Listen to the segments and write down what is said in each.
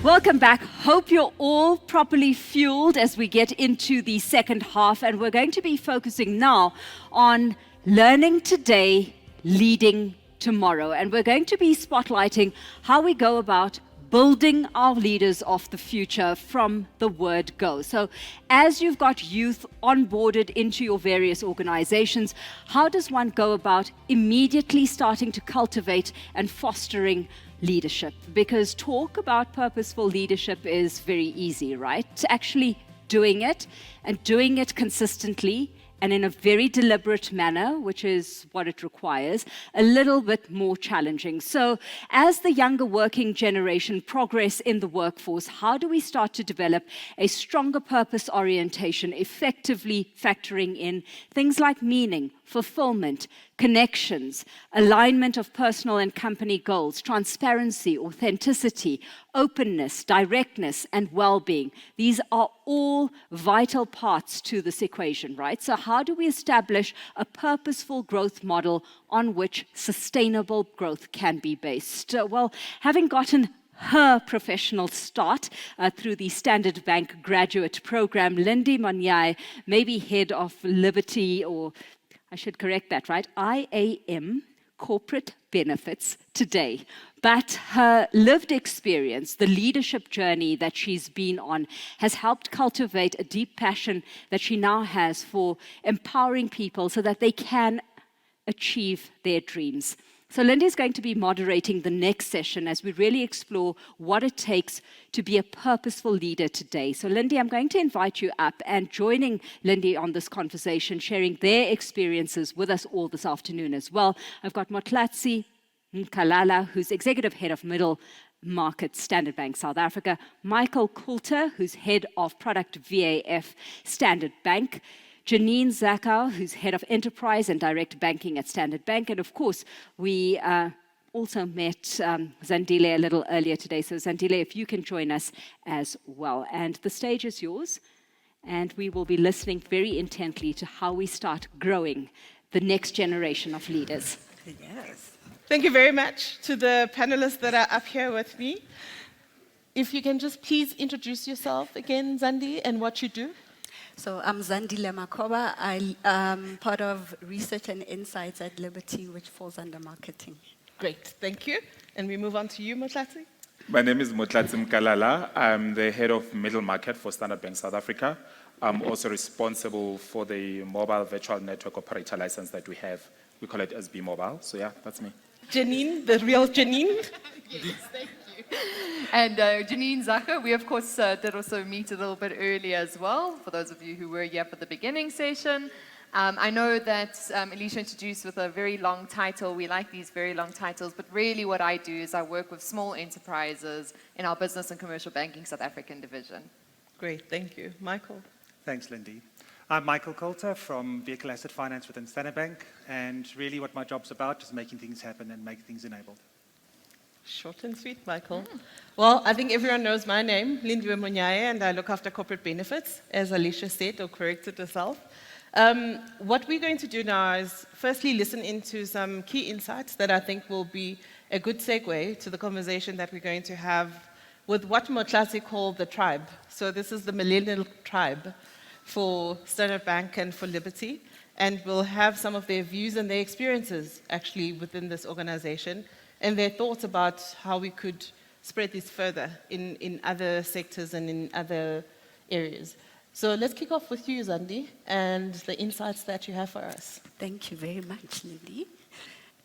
Welcome back. Hope you're all properly fueled as we get into the second half, and we're going to be focusing now on learning today, leading tomorrow. And we're going to be spotlighting how we go about building our leaders of the future from the word go. So as you've got youth onboarded into your various organizations, how does one go about immediately starting to cultivate and fostering leadership? Because talk about purposeful leadership is very easy, right? To actually doing it and doing it consistently and in a very deliberate manner, which is what it requires, a little bit more challenging. So as the younger working generation progress in the workforce, how do we start to develop a stronger purpose orientation, effectively factoring in things like meaning, fulfillment, connections, alignment of personal and company goals, transparency, authenticity, openness, directness, and well-being? These are all vital parts to this equation, right? So how do we establish a purposeful growth model on which sustainable growth can be based? Well, having gotten her professional start through the Standard Bank graduate program, Lindi Monyae, maybe head of Liberty, or I should correct that, right? IAM, corporate benefits today. But her lived experience, the leadership journey that she's been on, has helped cultivate a deep passion that she now has for empowering people so that they can achieve their dreams. So Lindi is going to be moderating the next session as we really explore what it takes to be a purposeful leader today. So Lindi, I'm going to invite you up, and joining Lindi on this conversation, sharing their experiences with us all this afternoon as well, I've got Motlatsi, Mkalala, who's Executive Head of Middle Market, Standard Bank South Africa, Michael Coulter, who's Head of Product VAF, Standard Bank, Janine Zakau, who's Head of Enterprise and Direct Banking at Standard Bank. And of course, we also met Zandile a little earlier today. So Zandile, if you can join us as well. And the stage is yours. And we will be listening very intently to how we start growing the next generation of leaders. Yes. Thank you very much to the panelists that are up here with me. If you can just please introduce yourself again, Zandi, and what you do. So I'm Zandile Makoba. I'm part of Research and Insights at Liberty, which falls under marketing. Great, thank you. And we move on to you, Motlatsi. My name is Motlatsi Mkalala. I'm the head of middle market for Standard Bank South Africa. I'm also responsible for the mobile virtual network operator license that we have. We call it SB Mobile. So yeah, that's me. Janine, the real Janine. Yes, thank you. And Janine Zakau, we of course did also meet a little bit earlier as well, for those of you who were here for the beginning session. I know that Alicia introduced with a very long title. We like these very long titles, but really what I do is I work with small enterprises in our Business and Commercial Banking South African division. Great, thank you. Michael. Thanks, Lindi. I'm Michael Coulter from Vehicle Asset Finance within Standard Bank, and really what my job's about is making things happen and make things enabled. Short and sweet, Michael. Well, I think everyone knows my name, Lindi Monyae, and I look after corporate benefits, as Alicia said, or corrected herself. What we're going to do now is firstly listen into some key insights that I think will be a good segue to the conversation that we're going to have with what Motlatsi called the tribe. So this is the millennial tribe for Standard Bank and for Liberty, and we'll have some of their views and their experiences actually within this organization, and their thoughts about how we could spread this further in other sectors and in other areas. So let's kick off with you, Zandi, and the insights that you have for us. Thank you very much, Lindi.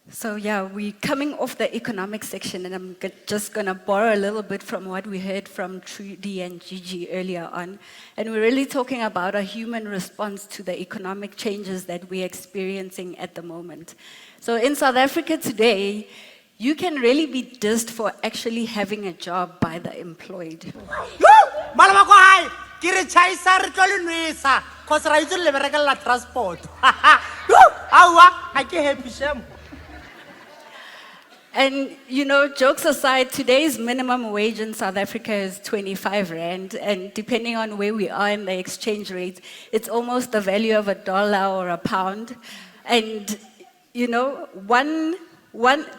So yeah, we're coming off the economic section, and I'm just going to borrow a little bit from what we heard from Trudy and Gigi earlier on. And we're really talking about a human response to the economic changes that we're experiencing at the moment. So in South Africa today, you can really be dissed for actually having a job by the employed. And, you know, jokes aside, today's minimum wage in South Africa is 25 Rand, and depending on where we are in the exchange rate, it's almost the value of $1 or £1. And, you know,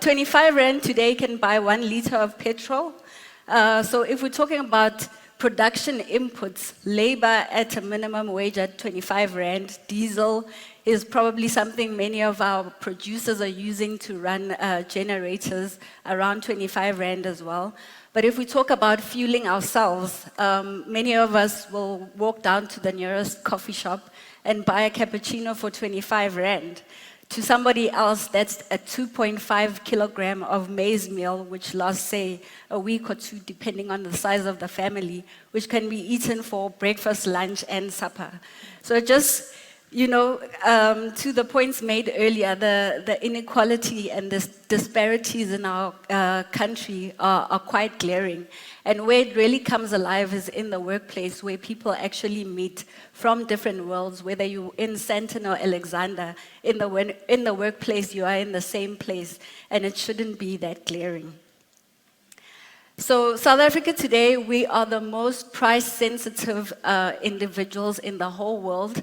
25 Rand today can buy 1 liter of petrol. So if we're talking about production inputs, labor at a minimum wage at 25 Rand, diesel is probably something many of our producers are using to run generators around 25 Rand as well. But if we talk about fueling ourselves, many of us will walk down to the nearest coffee shop and buy a cappuccino for 25 Rand. To somebody else, that's a 2.5 kilogram of maize meal, which lasts, say, a week or two, depending on the size of the family, which can be eaten for breakfast, lunch, and supper. So just, to the points made earlier, the inequality and the disparities in our country are quite glaring. And where it really comes alive is in the workplace, where people actually meet from different worlds, whether you're in Sandton or Alexander. In the workplace, you are in the same place, and it shouldn't be that glaring. So South Africa today, we are the most price-sensitive individuals in the whole world,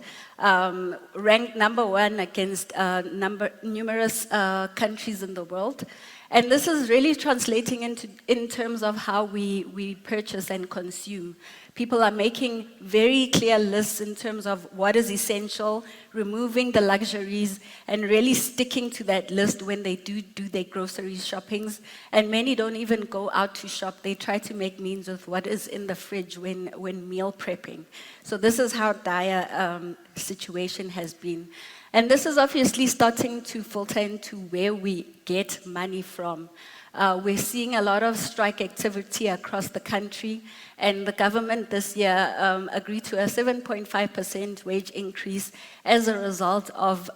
ranked number one against numerous countries in the world. And this is really translating in terms of how we purchase and consume. People are making very clear lists in terms of what is essential, removing the luxuries, and really sticking to that list when they do their grocery shoppings. And many don't even go out to shop. They try to make means of what is in the fridge when meal prepping. So this is how dire situation has been. And this is obviously starting to filter into where we get money from. We're seeing a lot of strike activity across the country, and the government this year agreed to a 7.5% wage increase as a result of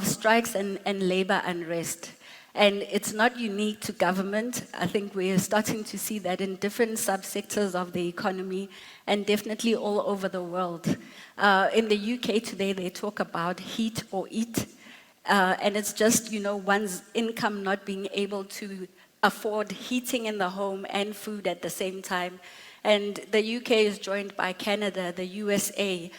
strikes and labor unrest. And it's not unique to government. I think we're starting to see that in different subsectors of the economy, and definitely all over the world. In the UK today, they talk about heat or eat. And it's just, one's income not being able to afford heating in the home and food at the same time. And the UK is joined by Canada, the USA.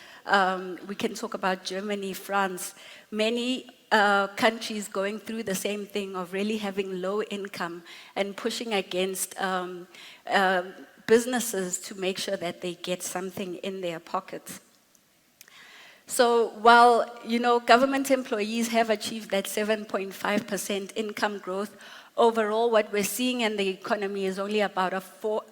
We can talk about Germany, France. Many countries going through the same thing of really having low income and pushing against businesses to make sure that they get something in their pockets. So while, government employees have achieved that 7.5% income growth, overall what we're seeing in the economy is only about a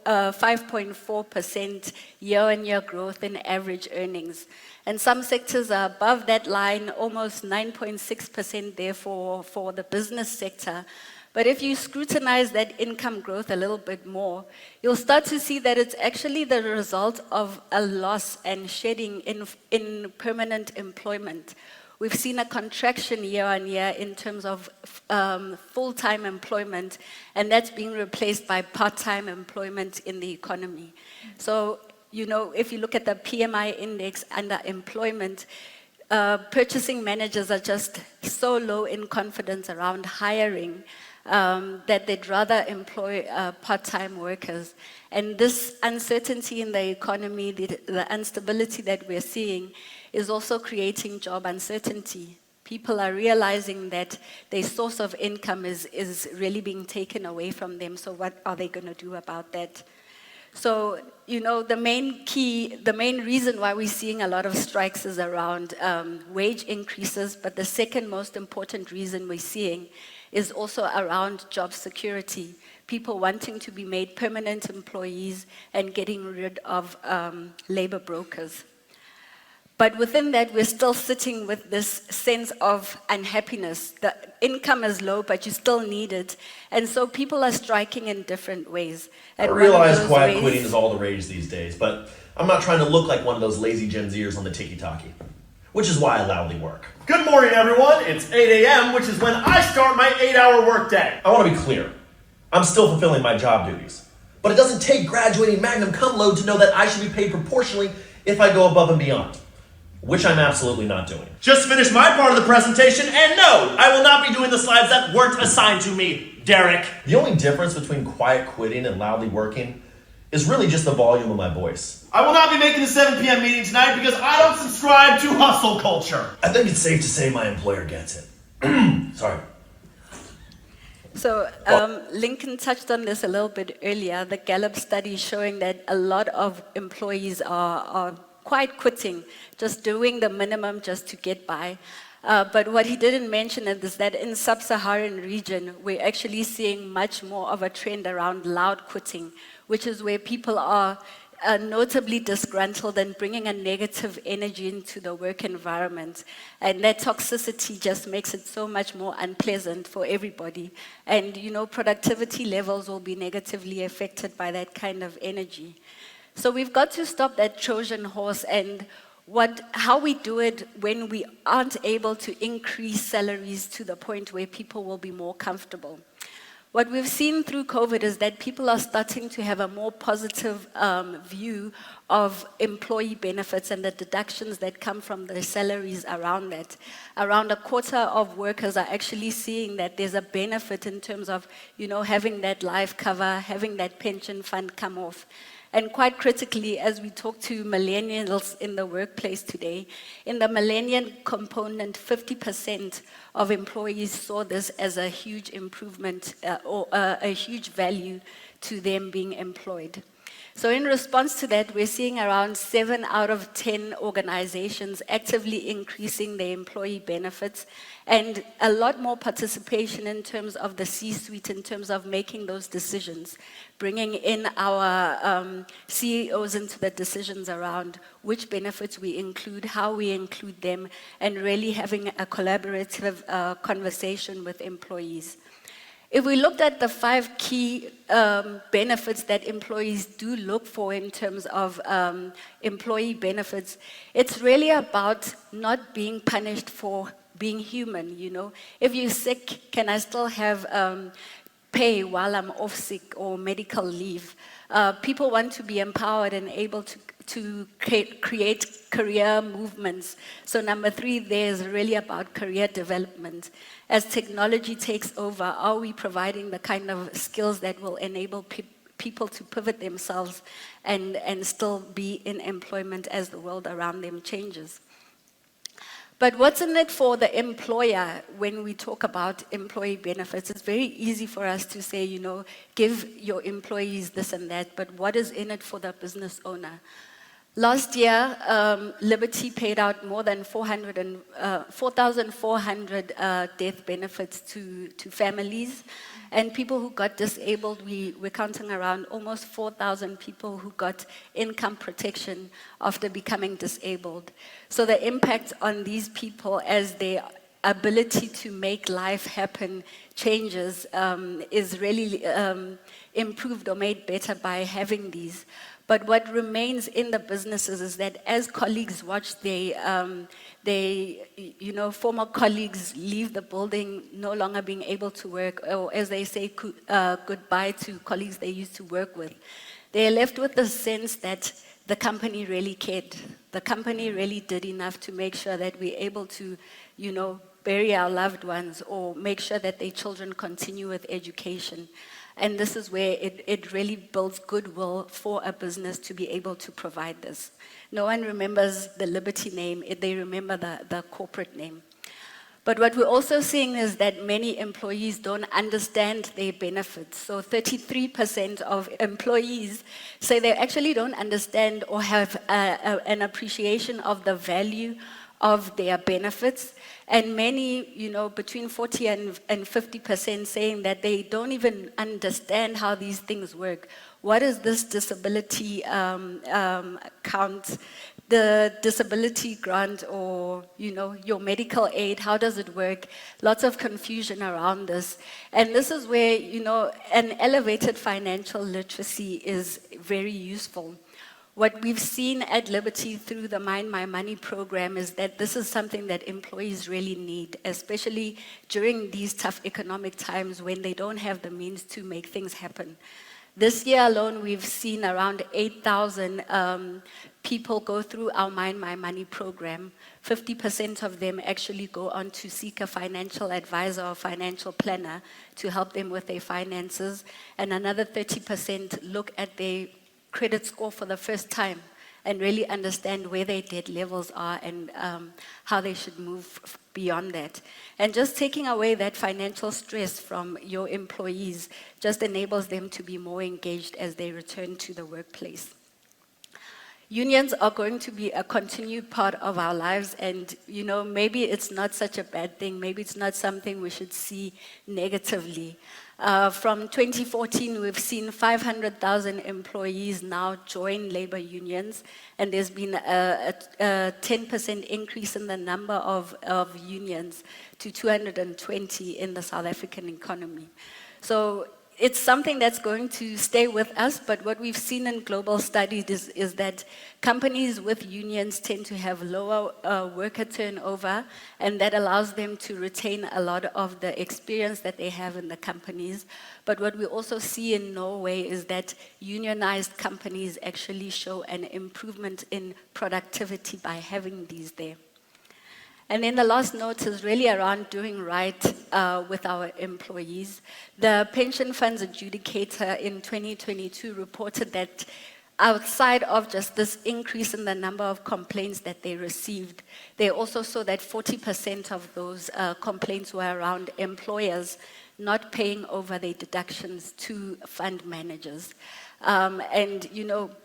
5.4% year-on-year growth in average earnings. And some sectors are above that line, almost 9.6% there for the business sector. But if you scrutinize that income growth a little bit more, you'll start to see that it's actually the result of a loss and shedding in permanent employment. We've seen a contraction year on year in terms of full-time employment, and that's being replaced by part-time employment in the economy. So, if you look at the PMI index under employment, purchasing managers are just so low in confidence around hiring that they'd rather employ part-time workers. And this uncertainty in the economy, the instability that we're seeing, is also creating job uncertainty. People are realizing that their source of income is really being taken away from them, so what are they going to do about that? So, the main reason why we're seeing a lot of strikes is around wage increases, but the second most important reason we're seeing is also around job security. People wanting to be made permanent employees and getting rid of labor brokers. But within that, we're still sitting with this sense of unhappiness. The income is low, but you still need it. And so people are striking in different ways. And I realize quiet quitting is all the rage these days, but I'm not trying to look like one of those lazy Gen Zers on the tiki-taki, which is why I loudly work. Good morning, everyone. It's 8 a.m., which is when I start my 8-hour workday. I want to be clear. I'm still fulfilling my job duties. But it doesn't take graduating magna cum laude to know that I should be paid proportionally if I go above and beyond. Which I'm absolutely not doing. Just finished my part of the presentation, and no, I will not be doing the slides that weren't assigned to me, Derek. The only difference between quiet quitting and loudly working is really just the volume of my voice. I will not be making the 7 p.m. meeting tonight because I don't subscribe to hustle culture. I think it's safe to say my employer gets it. Sorry. So Lincoln touched on this a little bit earlier, the Gallup study showing that a lot of employees are quite quitting, just doing the minimum just to get by. But what he didn't mention is that in sub-Saharan region, we're actually seeing much more of a trend around loud quitting, which is where people are notably disgruntled and bringing a negative energy into the work environment. And that toxicity just makes it so much more unpleasant for everybody. And, you know, productivity levels will be negatively affected by that kind of energy. So we've got to stop that Trojan horse, and how we do it when we aren't able to increase salaries to the point where people will be more comfortable. What we've seen through COVID is that people are starting to have a more positive view of employee benefits and the deductions that come from their salaries around that. Around a quarter of workers are actually seeing that there's a benefit in terms of, you know, having that life cover, having that pension fund come off. And quite critically, as we talk to millennials in the workplace today, in the millennial component, 50% of employees saw this as a huge improvement or a huge value to them being employed. So in response to that, we're seeing around 7 out of 10 organizations actively increasing their employee benefits, and a lot more participation in terms of the C-suite, in terms of making those decisions, bringing in our CEOs into the decisions around which benefits we include, how we include them, and really having a collaborative conversation with employees. If we looked at the 5 key benefits that employees do look for in terms of employee benefits, it's really about not being punished for being human, you know. If you're sick, can I still have pay while I'm off sick or medical leave? People want to be empowered and able to create career movements. So number 3 there is really about career development. As technology takes over, are we providing the kind of skills that will enable people to pivot themselves and still be in employment as the world around them changes? But what's in it for the employer when we talk about employee benefits? It's very easy for us to say, you know, give your employees this and that, but what is in it for the business owner? Last year, Liberty paid out more than 4,400 death benefits to families. And people who got disabled, we're counting around almost 4,000 people who got income protection after becoming disabled. So the impact on these people as their ability to make life happen changes is really improved or made better by having these. But what remains in the businesses is that as colleagues watch former colleagues leave the building no longer being able to work, or as they say goodbye to colleagues they used to work with, they're left with the sense that the company really cared. The company really did enough to make sure that we're able to, you know, bury our loved ones or make sure that their children continue with education. And this is where it really builds goodwill for a business to be able to provide this. No one remembers the Liberty name, they remember the corporate name. But what we're also seeing is that many employees don't understand their benefits. So 33% of employees say they actually don't understand or have an appreciation of the value of their benefits. And many, you know, between 40 and 50% saying that they don't even understand how these things work. What is this disability count, the disability grant, or, you know, your medical aid, how does it work? Lots of confusion around this. And this is where, you know, an elevated financial literacy is very useful. What we've seen at Liberty through the Mind My Money program is that this is something that employees really need, especially during these tough economic times when they don't have the means to make things happen. This year alone, we've seen around 8,000 people go through our Mind My Money program. 50% of them actually go on to seek a financial advisor or financial planner to help them with their finances, and another 30% look at their credit score for the first time and really understand where their debt levels are and how they should move beyond that. And just taking away that financial stress from your employees just enables them to be more engaged as they return to the workplace. Unions are going to be a continued part of our lives, and maybe it's not such a bad thing. Maybe it's not something we should see negatively. From 2014, we've seen 500,000 employees now join labor unions, and there's been a 10% increase in the number of unions to 220 in the South African economy. So it's something that's going to stay with us, but what we've seen in global studies is that companies with unions tend to have lower worker turnover, and that allows them to retain a lot of the experience that they have in the companies. But what we also see in Norway is that unionized companies actually show an improvement in productivity by having these there. And then the last note is really around doing right with our employees. The Pension Funds Adjudicator in 2022 reported that outside of just this increase in the number of complaints that they received, they also saw that 40% of those complaints were around employers not paying over their deductions to fund managers. And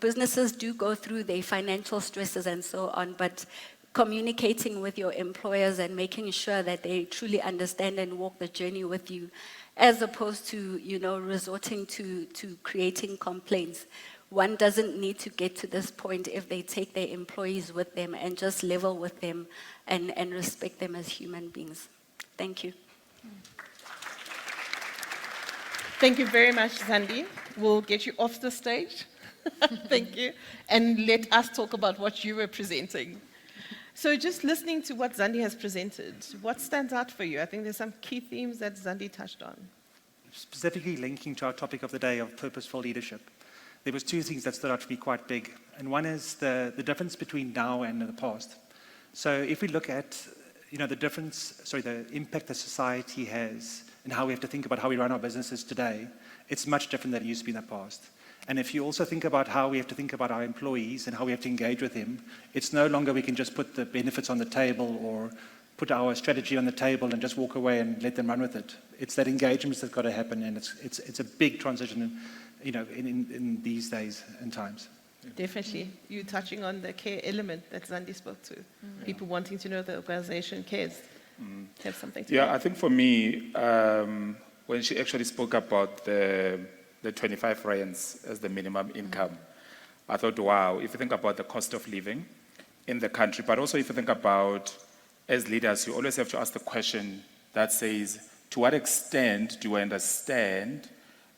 businesses do go through their financial stresses and so on, but communicating with your employers and making sure that they truly understand and walk the journey with you, as opposed to, resorting to creating complaints. One doesn't need to get to this point if they take their employees with them and just level with them and respect them as human beings. Thank you. Thank you very much, Zandi. We'll get you off the stage. Thank you. And let us talk about what you were presenting. So just listening to what Zandi has presented, what stands out for you? I think there's some key themes that Zandi touched on. Specifically linking to our topic of the day of purposeful leadership, there was two things that stood out to be quite big. And one is the difference between now and in the past. So if we look at the impact that society has and how we have to think about how we run our businesses today, it's much different than it used to be in the past. And if you also think about how we have to think about our employees and how we have to engage with them, it's no longer we can just put the benefits on the table or put our strategy on the table and just walk away and let them run with it. It's that engagement that's got to happen, and it's a big transition, in these days and times. Definitely. You're touching on the care element that Zandi spoke to. People wanting to know the organization cares. Have something to Yeah, I think for me, when she actually spoke about the 25 rands as the minimum income, I thought, wow, if you think about the cost of living in the country, but also if you think about, as leaders, you always have to ask the question that says, to what extent do I understand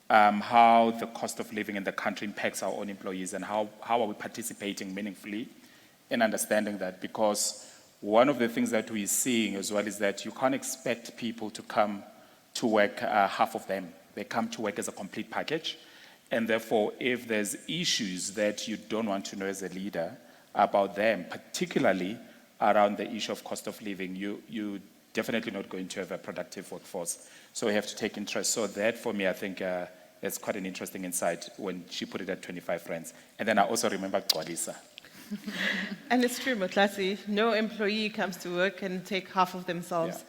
how the cost of living in the country impacts our own employees, and how are we participating meaningfully in understanding that? Because one of the things that we're seeing as well is that you can't expect people to come to work, half of them. They come to work as a complete package. And therefore, if there's issues that you don't want to know as a leader about them, particularly around the issue of cost of living, you're definitely not going to have a productive workforce. So we have to take interest. So that, for me, I think is quite an interesting insight when she put it at 25 rands. And then I also remember Gcwalisa. And it's true, Motlatsi, no employee comes to work and take half of themselves,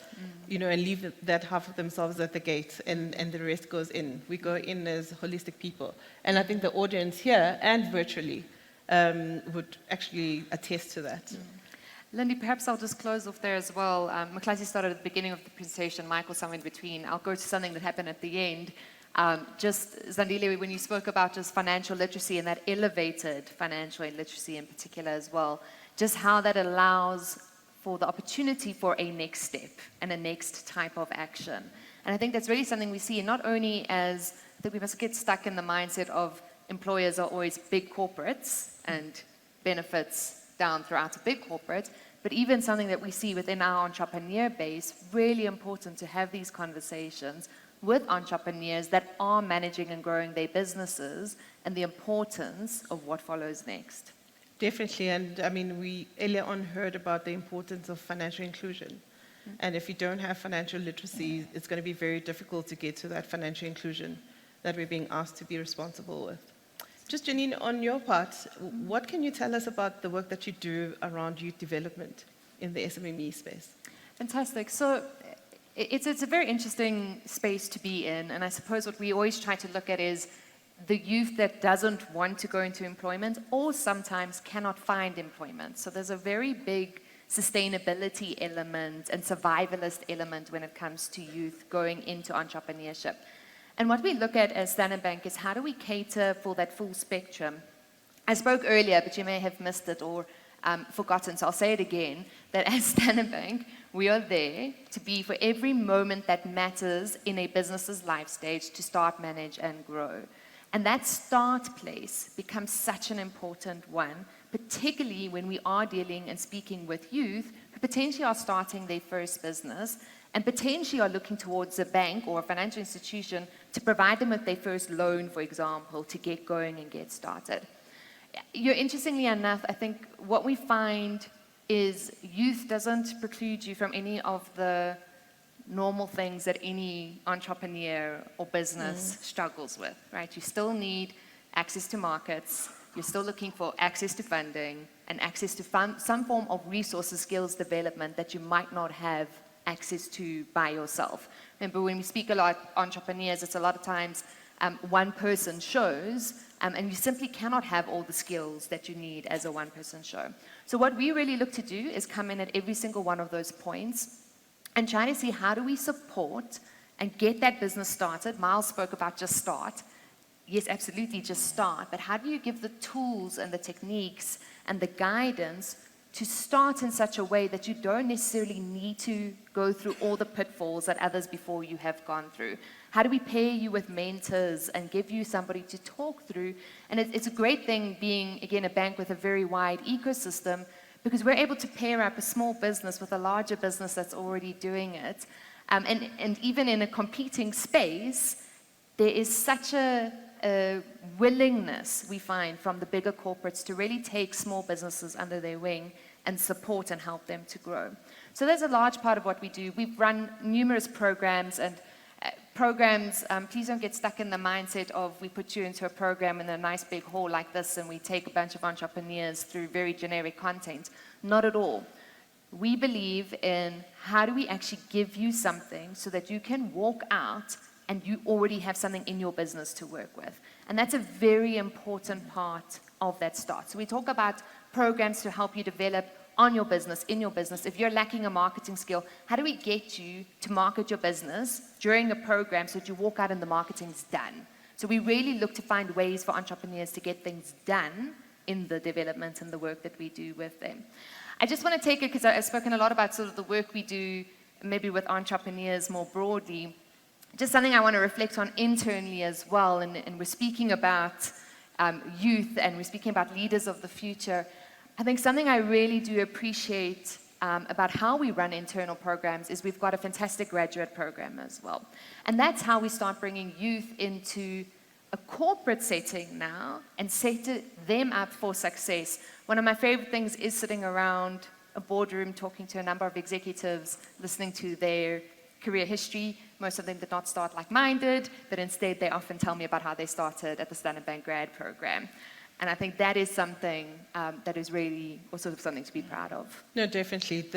and leave that half of themselves at the gate, and the rest goes in. We go in as holistic people. And I think the audience here and virtually would actually attest to that. Lindi, perhaps I'll just close off there as well. Mkalala started at the beginning of the presentation, Michael somewhere in between. I'll go to something that happened at the end. Just, Zandile, when you spoke about just financial literacy and that elevated financial literacy in particular as well, just how that allows for the opportunity for a next step and a next type of action. And I think that's really something we see, not only as that we must get stuck in the mindset of employers are always big corporates and benefits down throughout a big corporate, but even something that we see within our entrepreneur base, really important to have these conversations with entrepreneurs that are managing and growing their businesses and the importance of what follows next. Definitely, and I mean, we earlier on heard about the importance of financial inclusion. And if you don't have financial literacy, it's going to be very difficult to get to that financial inclusion that we're being asked to be responsible with. Just Janine, on your part, what can you tell us about the work that you do around youth development in the SMME space? Fantastic. So it's a very interesting space to be in, and I suppose what we always try to look at is the youth that doesn't want to go into employment or sometimes cannot find employment. So there's a very big sustainability element and survivalist element when it comes to youth going into entrepreneurship. And what we look at as Standard Bank is how do we cater for that full spectrum? I spoke earlier, but you may have missed it or forgotten, so I'll say it again, that as Standard Bank, we are there to be for every moment that matters in a business's life stage to start, manage, and grow. And that start place becomes such an important one, particularly when we are dealing and speaking with youth who potentially are starting their first business and potentially are looking towards a bank or a financial institution to provide them with their first loan, for example, to get going and get started. Interestingly enough, I think what we find is youth doesn't preclude you from any of the normal things that any entrepreneur or business struggles with, right? You still need access to markets, you're still looking for access to funding and access to some form of resources, skills development that you might not have access to by yourself. Remember, when we speak a lot entrepreneurs, it's a lot of times one person shows, and you simply cannot have all the skills that you need as a one-person show. So what we really look to do is come in at every single one of those points and try to see how do we support and get that business started. Miles spoke about just start. Yes, absolutely, just start. But how do you give the tools and the techniques and the guidance to start in such a way that you don't necessarily need to go through all the pitfalls that others before you have gone through? How do we pair you with mentors and give you somebody to talk through? And it's a great thing being, again, a bank with a very wide ecosystem, because we're able to pair up a small business with a larger business that's already doing it. And even in a competing space, there is such a willingness, we find, from the bigger corporates to really take small businesses under their wing and support and help them to grow. So that's a large part of what we do. We've run numerous programs, and please don't get stuck in the mindset of we put you into a program in a nice big hall like this and we take a bunch of entrepreneurs through very generic content. Not at all. We believe in how do we actually give you something so that you can walk out and you already have something in your business to work with. And that's a very important part of that start. So we talk about programs to help you develop on your business, in your business. If you're lacking a marketing skill, how do we get you to market your business during a program so that you walk out and the marketing's done? So we really look to find ways for entrepreneurs to get things done in the development and the work that we do with them. I just want to take it, because I've spoken a lot about sort of the work we do maybe with entrepreneurs more broadly. Just something I want to reflect on internally as well, and we're speaking about youth and we're speaking about leaders of the future. I think something I really do appreciate about how we run internal programs is we've got a fantastic graduate program as well. And that's how we start bringing youth into a corporate setting now and set them up for success. One of my favorite things is sitting around a boardroom talking to a number of executives, listening to their career history. Most of them did not start like mine did, but instead they often tell me about how they started at the Standard Bank grad program. And I think that is something that is really also something to be proud of. No, definitely.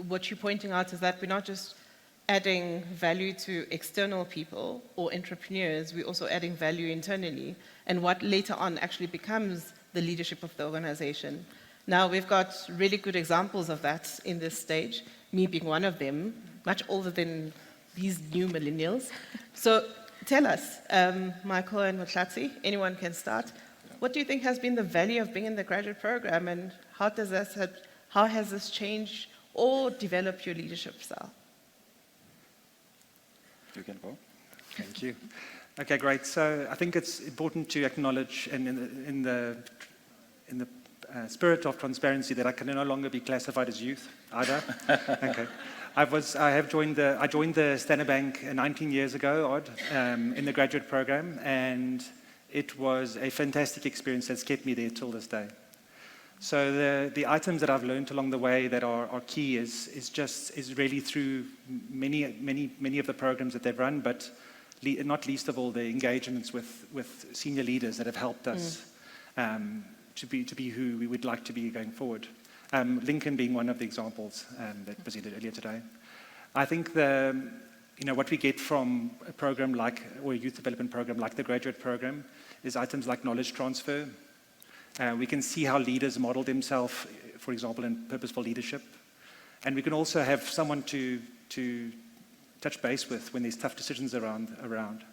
What you're pointing out is that we're not just adding value to external people or entrepreneurs, we're also adding value internally, and what later on actually becomes the leadership of the organization. Now, we've got really good examples of that in this stage, me being one of them, much older than these new millennials. So tell us, Michael and Motlatsi, anyone can start. What do you think has been the value of being in the graduate program, and how has this changed or developed your leadership style? You can go. Thank you. Okay, great. So I think it's important to acknowledge in the spirit of transparency that I can no longer be classified as youth either. Okay. I joined the Standard Bank 19 years ago, in the graduate program, and it was a fantastic experience that's kept me there till this day. So the items that I've learned along the way that are key is really through many of the programs that they've run, but not least of all the engagements with senior leaders that have helped us to be who we would like to be going forward. Lincoln being one of the examples that presented earlier today. I think what we get from a program like, or a youth development program like the graduate program, is items like knowledge transfer. We can see how leaders model themselves, for example, in purposeful leadership. And we can also have someone to touch base with when there's tough decisions around.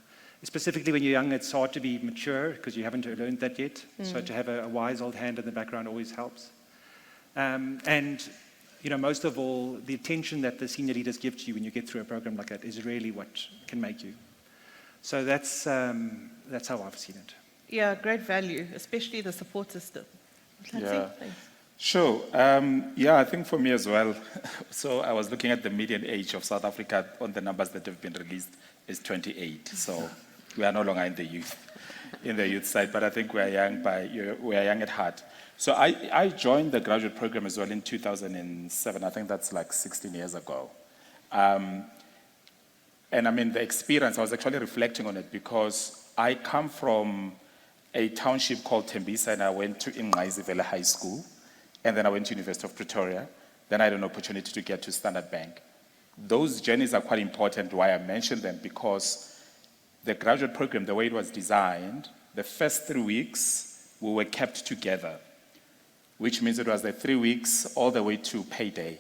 Specifically when you're young, it's hard to be mature because you haven't learned that yet. So to have a wise old hand in the background always helps. And most of all, the attention that the senior leaders give to you when you get through a program like that is really what can make you. So that's how I've seen it. Yeah, great value, especially the support system. Yeah. Sure. I think for me as well. So I was looking at the median age of South Africa on the numbers that have been released is 28. So we are no longer in the youth side, but I think we are young at heart. So I joined the graduate program as well in 2007. I think that's like 16 years ago. And I mean, the experience, I was actually reflecting on it because I come from a township called Tembisa, and I went to Ingqayizivele High School, and then I went to University of Pretoria. Then I had an opportunity to get to Standard Bank. Those journeys are quite important. Why I mention them, because the graduate program, the way it was designed, the first 3 weeks, we were kept together, which means it was the 3 weeks all the way to payday,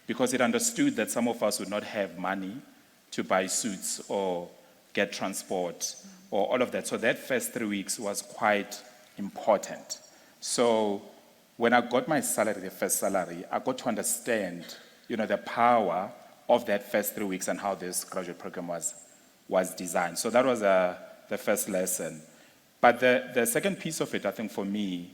because it understood that some of us would not have money to buy suits or get transport or all of that. So that first 3 weeks was quite important. So when I got my salary, the first salary, I got to understand, the power of that first 3 weeks and how this graduate program was designed. So that was the first lesson. But the second piece of it, I think for me,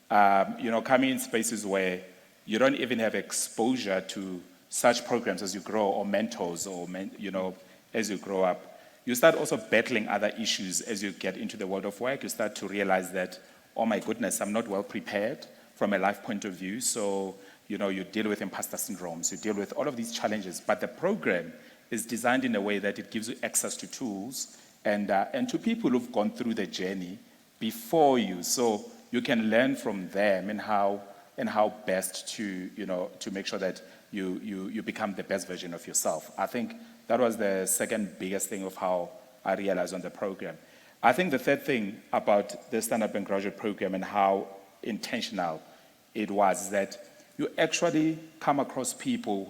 coming in spaces where you don't even have exposure to such programs as you grow, or mentors, or as you grow up, you start also battling other issues as you get into the world of work. You start to realize that, oh my goodness, I'm not well prepared from a life point of view. So, you deal with imposter syndromes, you deal with all of these challenges. But the program is designed in a way that it gives you access to tools and to people who've gone through the journey before you. So you can learn from them and how best to make sure that you become the best version of yourself. I think that was the second biggest thing of how I realized on the program. I think the third thing about the Standard Bank graduate program and how intentional it was is that you actually come across people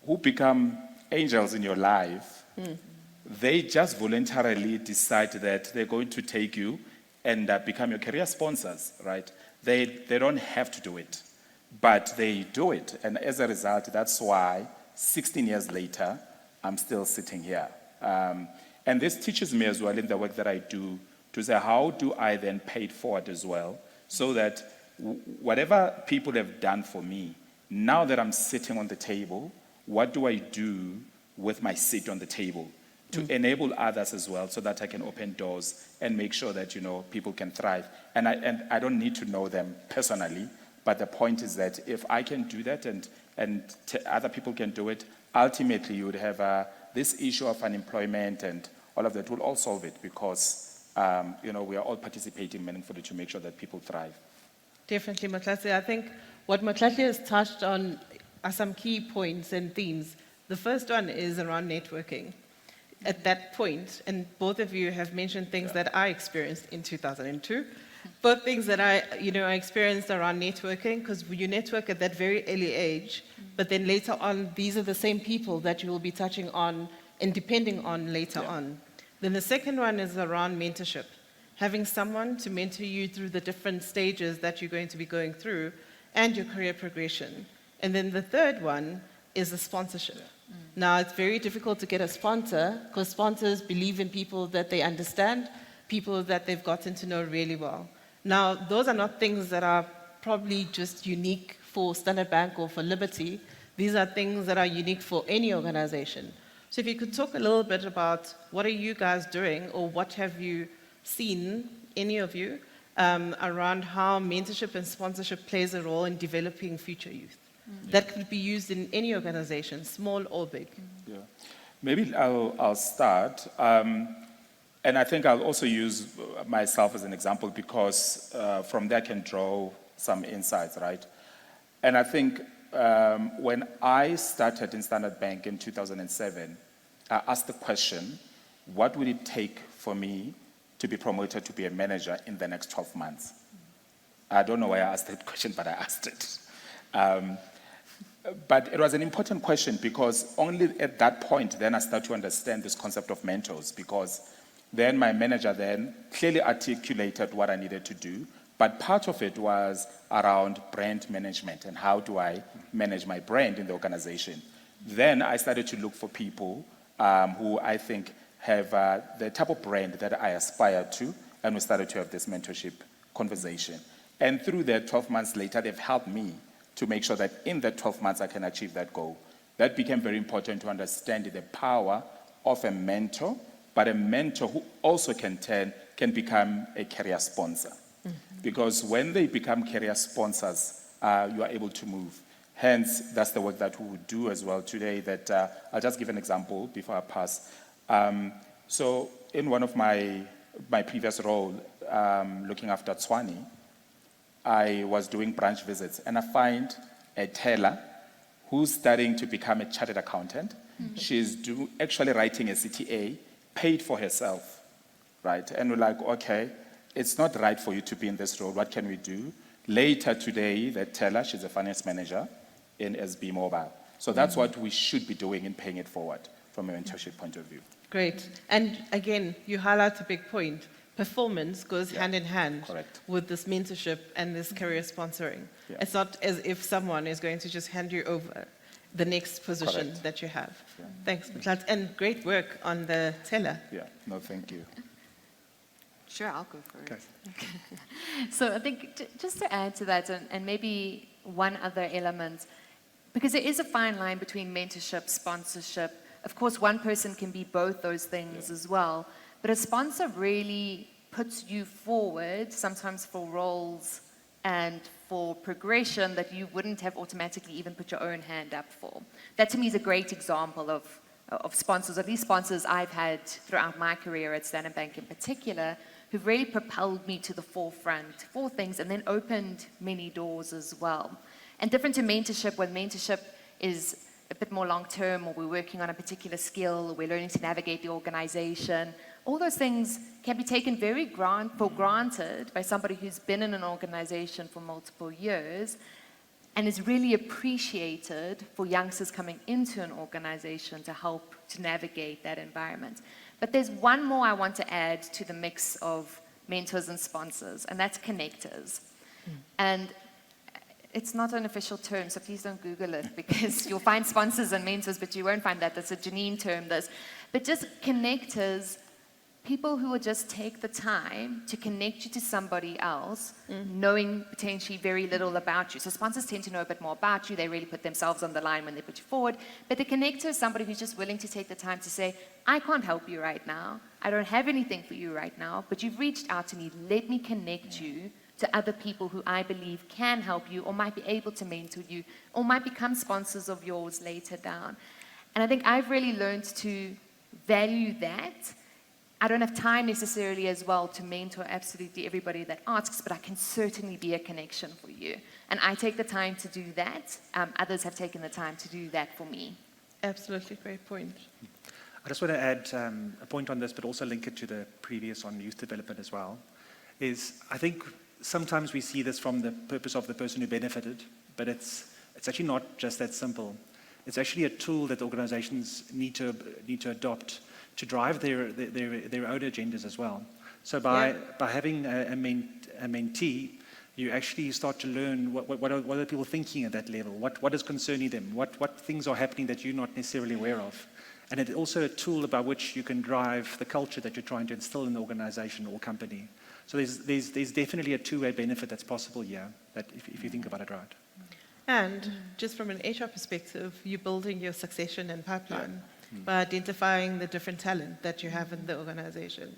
who become angels in your life. They just voluntarily decide that they're going to take you and become your career sponsors, right? They don't have to do it, but they do it. And as a result, that's why 16 years later, I'm still sitting here. And this teaches me as well in the work that I do to say, how do I then pay it forward as well, so that whatever people have done for me, now that I'm sitting on the table, what do I do with my seat on the table to enable others as well, so that I can open doors and make sure that, people can thrive. And I don't need to know them personally, but the point is that if I can do that and other people can do it, ultimately you would have this issue of unemployment and all of that will all solve it, because we are all participating meaningfully to make sure that people thrive. Definitely, Motlatsi. I think what Motlatsi has touched on are some key points and themes. The first one is around networking. At that point, and both of you have mentioned things that I experienced in 2002, both things that I experienced around networking, because you network at that very early age, but then later on, these are the same people that you will be touching on and depending on later on. Then the second one is around mentorship. Having someone to mentor you through the different stages that you're going to be going through and your career progression. And then the third one is the sponsorship. Now, it's very difficult to get a sponsor because sponsors believe in people that they understand, people that they've gotten to know really well. Now, those are not things that are probably just unique for Standard Bank or for Liberty. These are things that are unique for any organization. So if you could talk a little bit about what are you guys doing, or what have you seen, any of you, around how mentorship and sponsorship plays a role in developing future youth. That could be used in any organization, small or big. Maybe I'll start. And I think I'll also use myself as an example because from there I can draw some insights, right? And I think when I started in Standard Bank in 2007, I asked the question, what would it take for me to be promoted to be a manager in the next 12 months? I don't know why I asked that question, but I asked it. But it was an important question because only at that point then I started to understand this concept of mentors, because then my manager then clearly articulated what I needed to do, but part of it was around brand management and how do I manage my brand in the organization. Then I started to look for people who I think have the type of brand that I aspire to, and we started to have this mentorship conversation. And through that, 12 months later, they've helped me to make sure that in that 12 months I can achieve that goal. That became very important to understand the power of a mentor, but a mentor who also can become a career sponsor. Because when they become career sponsors, you are able to move. Hence, that's the work that we would do as well today. That I'll just give an example before I pass. So in one of my previous role, looking after Tshwane, I was doing branch visits, and I find a teller who's starting to become a chartered accountant. She's actually writing a CTA, paid for herself, right? And we're like, okay, it's not right for you to be in this role. What can we do? Later today, that teller, she's a finance manager in SB Mobile. So that's what we should be doing in paying it forward from a mentorship point of view. Great. And again, you highlight a big point. Performance goes hand in hand Correct. with this mentorship and this career sponsoring. Yeah. It's not as if someone is going to just hand you over the next position Correct. that you have. Yeah. Thanks, Motlatsi. And great work on the teller. Yeah, no, thank you. Sure, I'll go first. Okay. So I think just to add to that, and maybe one other element, because there is a fine line between mentorship, sponsorship. Of course, one person can be both those things as well, but a sponsor really puts you forward, sometimes for roles and for progression that you wouldn't have automatically even put your own hand up for. That to me is a great example of sponsors, at least sponsors I've had throughout my career at Standard Bank in particular, who've really propelled me to the forefront for things and then opened many doors as well. And different to mentorship, when mentorship is a bit more long-term, or we're working on a particular skill, or we're learning to navigate the organization, all those things can be taken very for granted by somebody who's been in an organization for multiple years and is really appreciated for youngsters coming into an organization to help to navigate that environment. But there's one more I want to add to the mix of mentors and sponsors, and that's connectors. And it's not an official term, so please don't Google it, because you'll find sponsors and mentors, but you won't find that. That's a Janine term, this. But just connectors, people who will just take the time to connect you to somebody else, knowing potentially very little about you. So sponsors tend to know a bit more about you. They really put themselves on the line when they put you forward. But the connector is somebody who's just willing to take the time to say, I can't help you right now. I don't have anything for you right now, but you've reached out to me. Let me connect you to other people who I believe can help you or might be able to mentor you or might become sponsors of yours later down. And I think I've really learned to value that. I don't have time necessarily as well to mentor absolutely everybody that asks, but I can certainly be a connection for you. And I take the time to do that. Others have taken the time to do that for me. Absolutely, great point. I just want to add a point on this, but also link it to the previous on youth development as well, is I think sometimes we see this from the purpose of the person who benefited, but it's actually not just that simple. It's actually a tool that organizations need to adopt to drive their own agendas as well. So by having a mentee, you actually start to learn what are people thinking at that level, what is concerning them, what things are happening that you're not necessarily aware of. And it's also a tool by which you can drive the culture that you're trying to instill in the organization or company. So there's definitely a two-way benefit that's possible here, that if you think about it right. And just from an HR perspective, you're building your succession and pipeline by identifying the different talent that you have in the organization.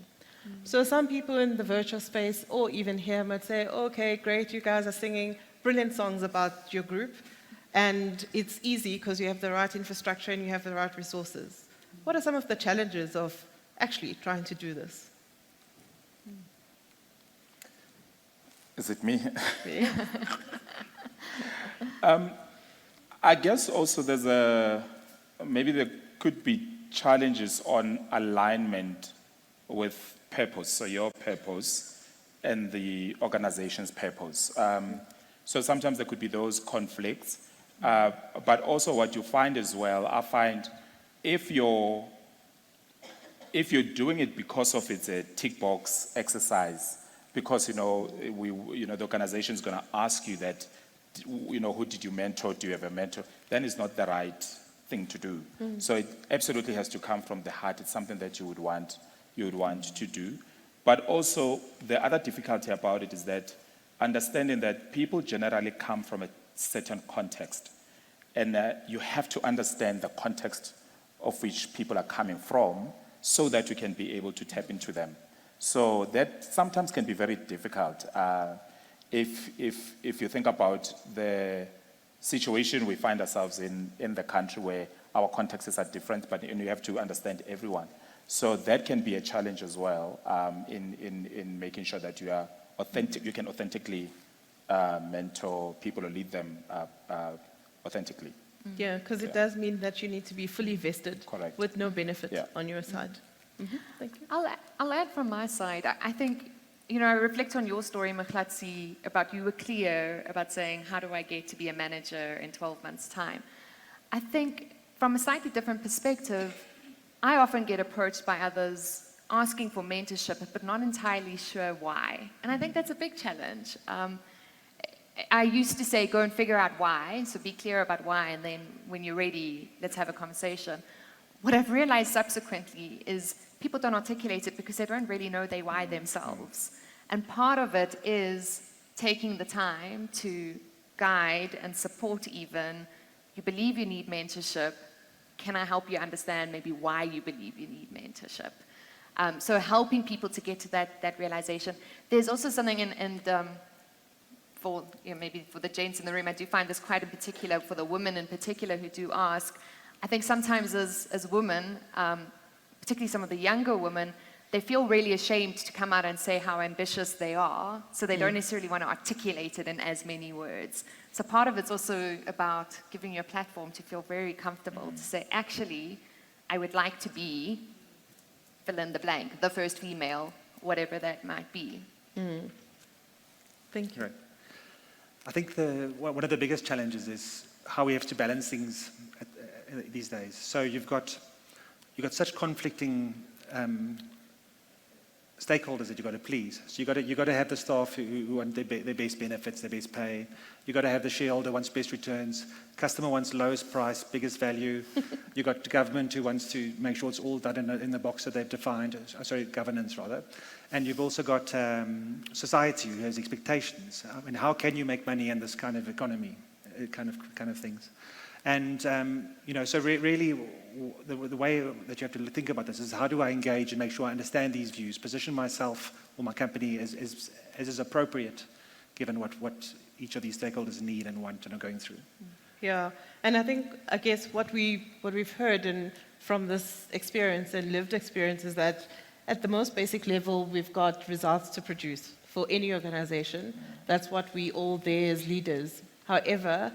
So some people in the virtual space or even here might say, okay, great, you guys are singing brilliant songs about your group, and it's easy because you have the right infrastructure and you have the right resources. what are some of the challenges of actually trying to do this? Is it me? Yeah. I guess also maybe there could be challenges on alignment with purpose, so your purpose and the organization's purpose. So sometimes there could be those conflicts, but also what you find as well, I find if you're doing it because of it's a tick box exercise, because the organization is going to ask you that, who did you mentor? Do you have a mentor? Then it's not the right thing to do. So it absolutely has to come from the heart. It's something that you would want to do. But also the other difficulty about it is that understanding that people generally come from a certain context, and you have to understand the context of which people are coming from so that you can be able to tap into them. So that sometimes can be very difficult. If you think about the situation we find ourselves in the country where our contexts are different, but you have to understand everyone. So that can be a challenge as well in making sure that you are authentic. You can authentically mentor people or lead them authentically. Yeah, because it does mean that you need to be fully vested. Correct. With no benefit on your side. Thank you. I'll add from my side. I think, I reflect on your story, Motlatsi, about you were clear about saying, how do I get to be a manager in 12 months' time? I think from a slightly different perspective, I often get approached by others asking for mentorship, but not entirely sure why. And I think that's a big challenge. I used to say, go and figure out why, so be clear about why, and then when you're ready, let's have a conversation. What I've realized subsequently is people don't articulate it because they don't really know their why themselves. And part of it is taking the time to guide and support even. You believe you need mentorship. Can I help you understand maybe why you believe you need mentorship? So helping people to get to that realization. There's also something, maybe for the gents in the room, I do find this quite in particular, for the women in particular who do ask, I think sometimes as women, particularly some of the younger women, they feel really ashamed to come out and say how ambitious they are, so they don't necessarily want to articulate it in as many words. So part of it's also about giving you a platform to feel very comfortable to say, actually, I would like to be, fill in the blank, the first female, whatever that might be. Thank you. Right. I think one of the biggest challenges is how we have to balance things these days. So you've got such conflicting stakeholders that you've got to please. So you've got to have the staff who want their best benefits, their best pay. You've got to have the shareholder who wants best returns. Customer wants lowest price, biggest value. You've got the government who wants to make sure it's all done in the box that they've defined. Sorry, governance rather. And you've also got society who has expectations. I mean, how can you make money in this kind of economy, kind of things? And so really, the way that you have to think about this is how do I engage and make sure I understand these views, position myself or my company as is appropriate, given what each of these stakeholders need and want and are going through. Yeah, and I guess what we've heard from this experience and lived experience is that at the most basic level, we've got results to produce for any organization. That's what we all there as leaders. However,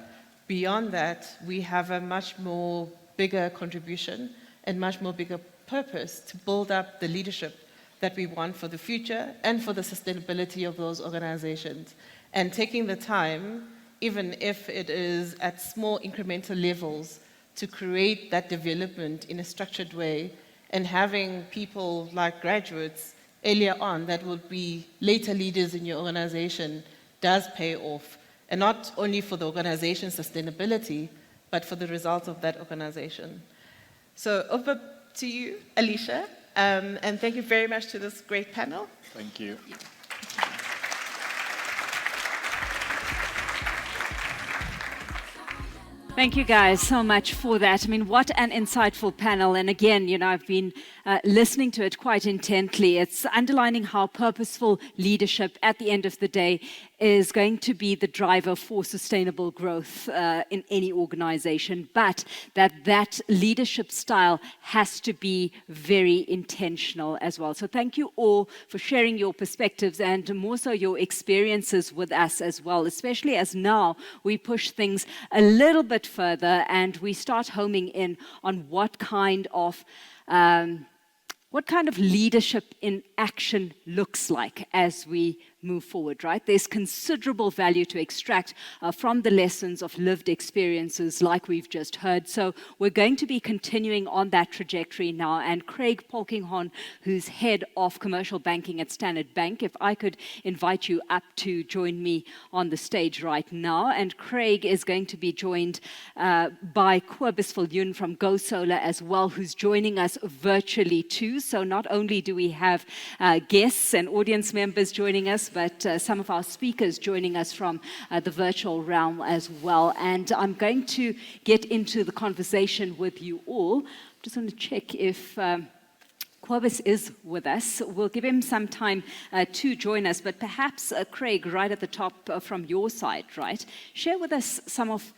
beyond that, we have a much more bigger contribution and much more bigger purpose to build up the leadership that we want for the future and for the sustainability of those organizations. And taking the time, even if it is at small incremental levels, to create that development in a structured way, and having people like graduates earlier on that will be later leaders in your organization does pay off. And not only for the organization's sustainability, but for the results of that organization. So over to you, Alicia, and thank you very much to this great panel. Thank you. Thank you guys so much for that. I mean, what an insightful panel. And again, I've been listening to it quite intently. It's underlining how purposeful leadership at the end of the day is going to be the driver for sustainable growth in any organization, but that leadership style has to be very intentional as well. So thank you all for sharing your perspectives and more so your experiences with us as well, especially as now we push things a little bit further and we start homing in on what kind of leadership in action looks like as we move forward, right? There's considerable value to extract from the lessons of lived experiences like we've just heard. So we're going to be continuing on that trajectory now. And Craig Polkinghorne, who's head of commercial banking at Standard Bank, if I could invite you up to join me on the stage right now. And Craig is going to be joined by Cobus Viljoen from Go Solar as well, who's joining us virtually too. So not only do we have guests and audience members joining us, but some of our speakers joining us from the virtual realm as well. And I'm going to get into the conversation with you all. Just want to check if Cobus is with us. We'll give him some time to join us, but perhaps Craig, right at the top from your side, right? Share with us some of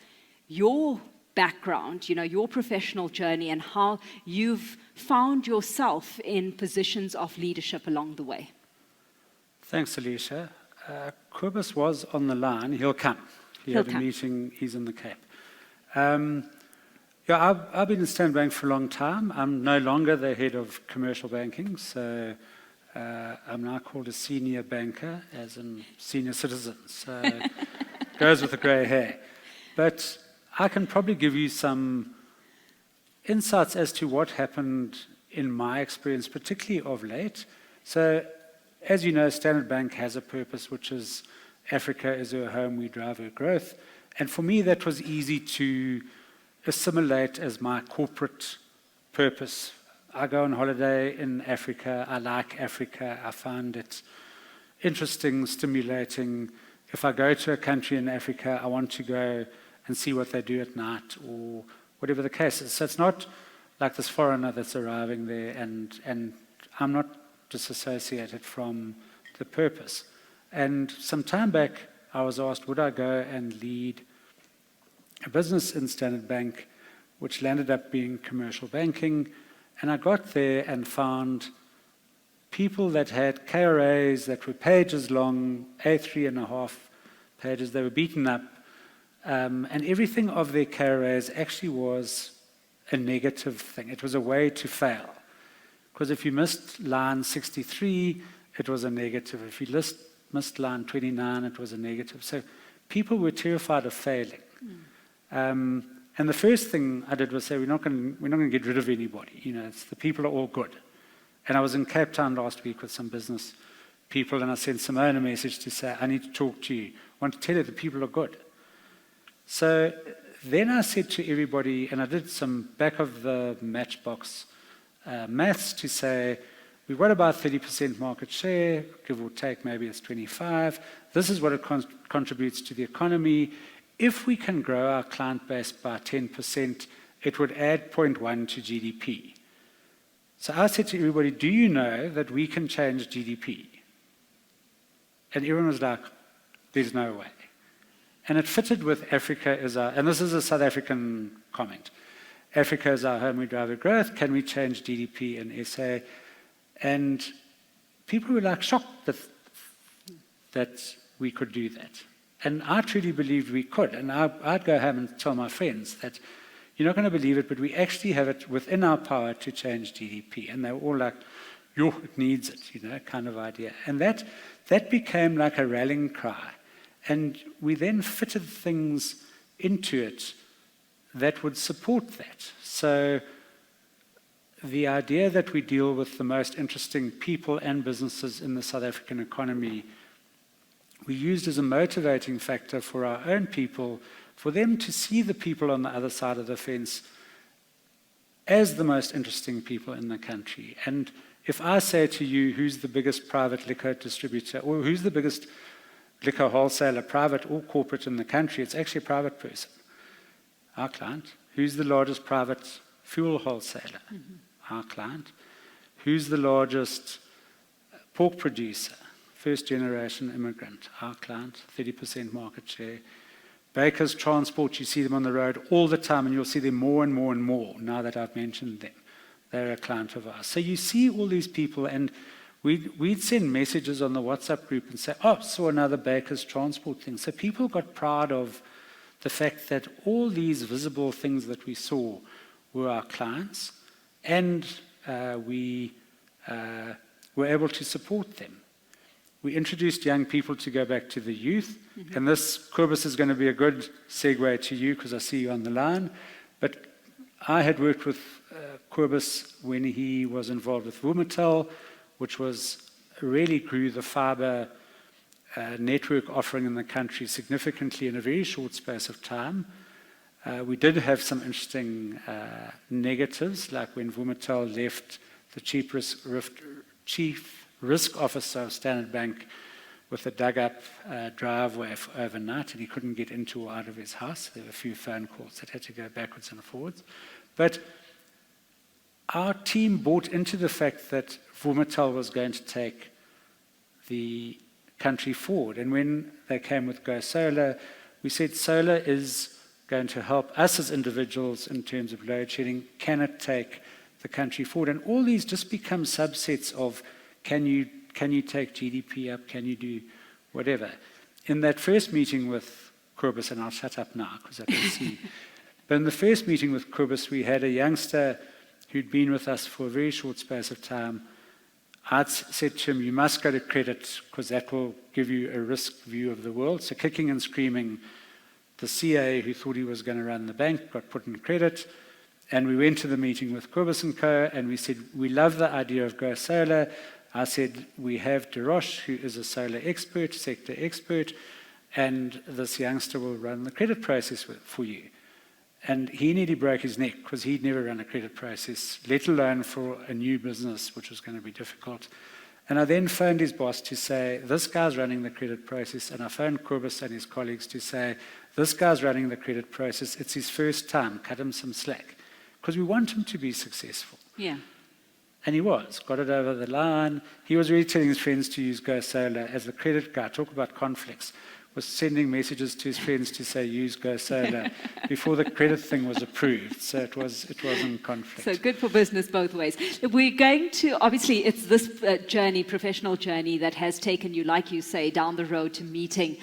your background, your professional journey and how you've found yourself in positions of leadership along the way. Thanks, Alicia. Cobus was on the line. He'll come. He had a meeting. He's in the Cape. I've been in Standard Bank for a long time. I'm no longer the head of commercial banking, so I'm now called a senior banker, as in senior citizen. So goes with the grey hair. But I can probably give you some insights as to what happened in my experience, particularly of late. So, as you know, Standard Bank has a purpose, which is Africa is her home, we drive her growth. And for me, that was easy to assimilate as my corporate purpose. I go on holiday in Africa. I like Africa. I find it interesting, stimulating. If I go to a country in Africa, I want to go and see what they do at night or whatever the case is. So it's not like this foreigner that's arriving there and I'm not disassociated from the purpose. And some time back, I was asked, would I go and lead a business in Standard Bank, which landed up being commercial banking. And I got there and found people that had KRAs that were pages long, A3.5 pages. They were beaten up. And everything of their KRAs actually was a negative thing. It was a way to fail. Because if you missed line 63, it was a negative. If you missed line 29, it was a negative. So people were terrified of failing. And the first thing I did was say, we're not going to get rid of anybody. The people are all good. And I was in Cape Town last week with some business people, and I sent Simone a message to say, I need to talk to you. I want to tell you the people are good. So then I said to everybody, and I did some back of the matchbox maths to say, we've got about 30% market share, give or take, maybe it's 25. This is what it contributes to the economy. If we can grow our client base by 10%, it would add 0.1 to GDP. So I said to everybody, do you know that we can change GDP? And everyone was like, there's no way. And it fitted with Africa as our, and this is a South African comment, Africa is our home, we drive our growth, can we change GDP in SA? And people were like shocked that we could do that. And I truly believed we could. And I'd go home and tell my friends that you're not going to believe it, but we actually have it within our power to change GDP. And they were all like, yo, it needs it, kind of idea. And that became like a rallying cry. And we then fitted things into it that would support that. So the idea that we deal with the most interesting people and businesses in the South African economy, we used as a motivating factor for our own people, for them to see the people on the other side of the fence as the most interesting people in the country. And if I say to you, who's the biggest private liquor distributor, or who's the biggest liquor wholesaler, private or corporate in the country, it's actually a private person, our client. Who's the largest private fuel wholesaler? Our client. Who's the largest pork producer? first generation immigrant, our client, 30% market share. Bakers Transport, you see them on the road all the time, and you'll see them more and more and more now that I've mentioned them. They're a client of ours. So you see all these people, and we'd send messages on the WhatsApp group and say, oh, saw another Bakers Transport thing. So people got proud of the fact that all these visible things that we saw were our clients, and we were able to support them. We introduced young people to go back to the youth, and this, Cobus, is going to be a good segue to you because I see you on the line. But I had worked with Cobus when he was involved with Vumatel, which really grew the fiber network offering in the country significantly in a very short space of time. We did have some interesting negatives, like when Vumatel left the chief risk officer of Standard Bank with a dug-up driveway overnight, and he couldn't get into or out of his house. There were a few phone calls that had to go backwards and forwards. But our team bought into the fact that Vumatel was going to take the country forward. And when they came with Go Solar, we said solar is going to help us as individuals in terms of load shedding. Can it take the country forward? And all these just become subsets of can you take GDP up? Can you do whatever? In that first meeting with Cobus, and I'll shut up now because I can see, but in the first meeting with Cobus, we had a youngster who'd been with us for a very short space of time. I'd said to him, you must go to credit because that will give you a risk view of the world. So kicking and screaming, the CA who thought he was going to run the bank got put in credit. And we went to the meeting with Cobus & Co. and we said, we love the idea of Go Solar. I said, we have Deroche, who is a solar expert, sector expert, and this youngster will run the credit process for you. And he nearly broke his neck because he'd never run a credit process, let alone for a new business, which was going to be difficult. And I then phoned his boss to say, this guy's running the credit process. And I phoned Cobus and his colleagues to say, this guy's running the credit process. It's his first time. Cut him some slack. Because we want him to be successful. Yeah. And he was. Got it over the line. He was really telling his friends to use Go Solar as the credit guy. Talk about conflicts. Was sending messages to his friends to say, use Go Solar before the credit thing was approved. So it was in conflict. So good for business both ways. We're going to, obviously, it's this journey, professional journey that has taken you, like you say, down the road to meeting,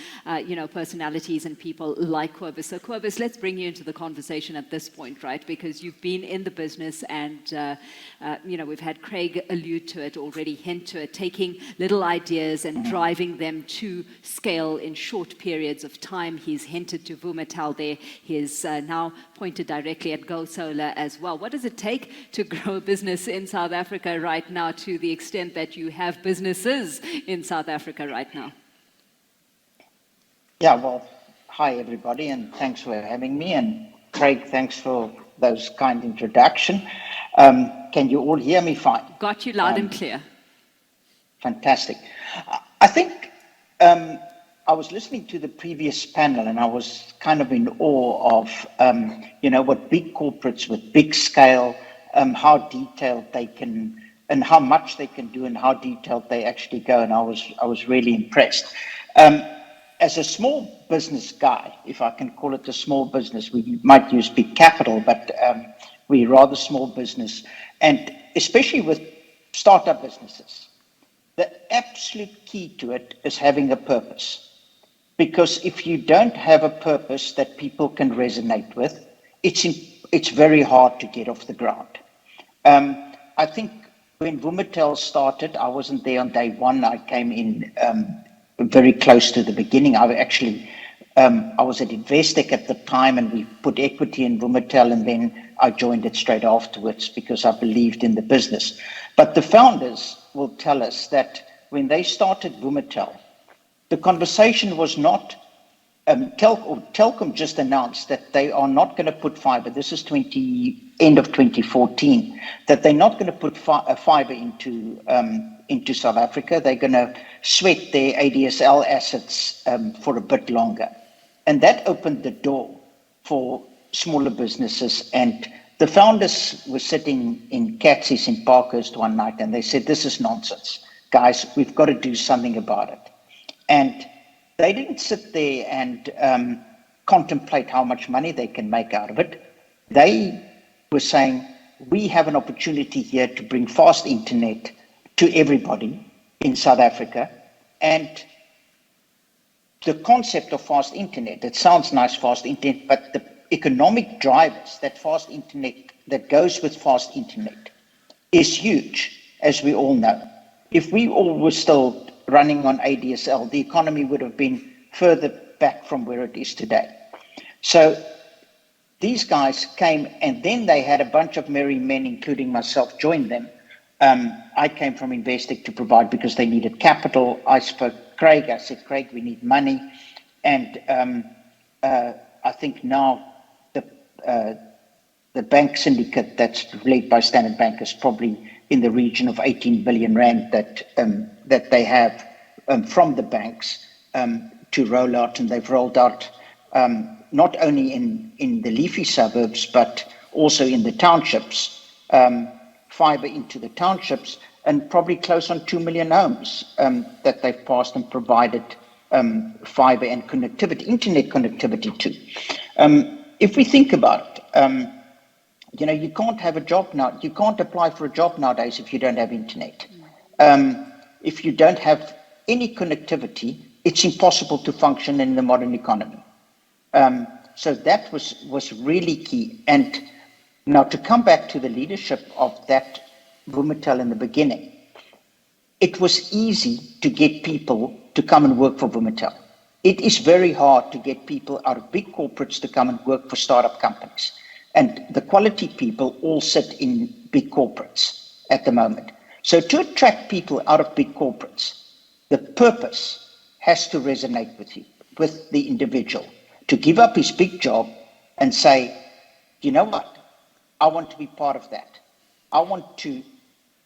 personalities and people like Cobus. So Cobus, let's bring you into the conversation at this point, right? Because you've been in the business and, we've had Craig allude to it already, hint to it, taking little ideas and driving them to scale in short periods of time. He's hinted to Vumatel there. He's now pointed directly at Go Solar as well. What does it take to grow a business in South Africa right now to the extent that you have businesses in South Africa right now? Yeah, well, hi everybody, and thanks for having me. And Craig, thanks for those kind introduction. Can you all hear me fine? Got you loud and clear. Fantastic. I think I was listening to the previous panel and I was kind of in awe of, what big corporates with big scale, how detailed they can, and how much they can do and how detailed they actually go. And I was really impressed. As a small business guy, if I can call it a small business, we might use big capital, but we're rather small business. And especially with startup businesses, the absolute key to it is having a purpose. Because if you don't have a purpose that people can resonate with, it's very hard to get off the ground. I think when Vumatel started, I wasn't there on day one. I came in very close to the beginning. I was at Investec at the time, and we put equity in Vumatel, and then I joined it straight afterwards because I believed in the business. But the founders will tell us that when they started Vumatel, the conversation was not, Telkom just announced that they are not going to put fiber, this is end of 2014, that they're not going to put fiber into South Africa. They're going to sweat their ADSL assets for a bit longer. And that opened the door for smaller businesses. And the founders were sitting in Catsy's in Parkhurst one night and they said, this is nonsense. guys, we've got to do something about it. And they didn't sit there and contemplate how much money they can make out of it. They were saying, we have an opportunity here to bring fast internet to everybody in South Africa. And the concept of fast internet, it sounds nice, fast internet, but the economic drivers that fast internet, that goes with fast internet is huge, as we all know. If we all were still running on ADSL, the economy would have been further back from where it is today. So these guys came, and then they had a bunch of merry men, including myself, join them. I came from Investec to provide because they needed capital. I spoke to Craig. I said, Craig, we need money. And I think now the bank syndicate that's led by Standard Bank is probably in the region of 18 billion rand that they have from the banks to roll out. And they've rolled out not only in the leafy suburbs, but also in the townships, fiber into the townships, and probably close on 2 million homes that they've passed and provided fiber and connectivity, internet connectivity to. If we think about it, you can't have a job now. You can't apply for a job nowadays if you don't have internet. If you don't have any connectivity, it's impossible to function in the modern economy. So that was really key. And now to come back to the leadership of that Vumatel in the beginning, it was easy to get people to come and work for Vumatel. It is very hard to get people out of big corporates to come and work for startup companies. And the quality people all sit in big corporates at the moment. So to attract people out of big corporates, the purpose has to resonate with the individual, to give up his big job and say, you know what, I want to be part of that. I want to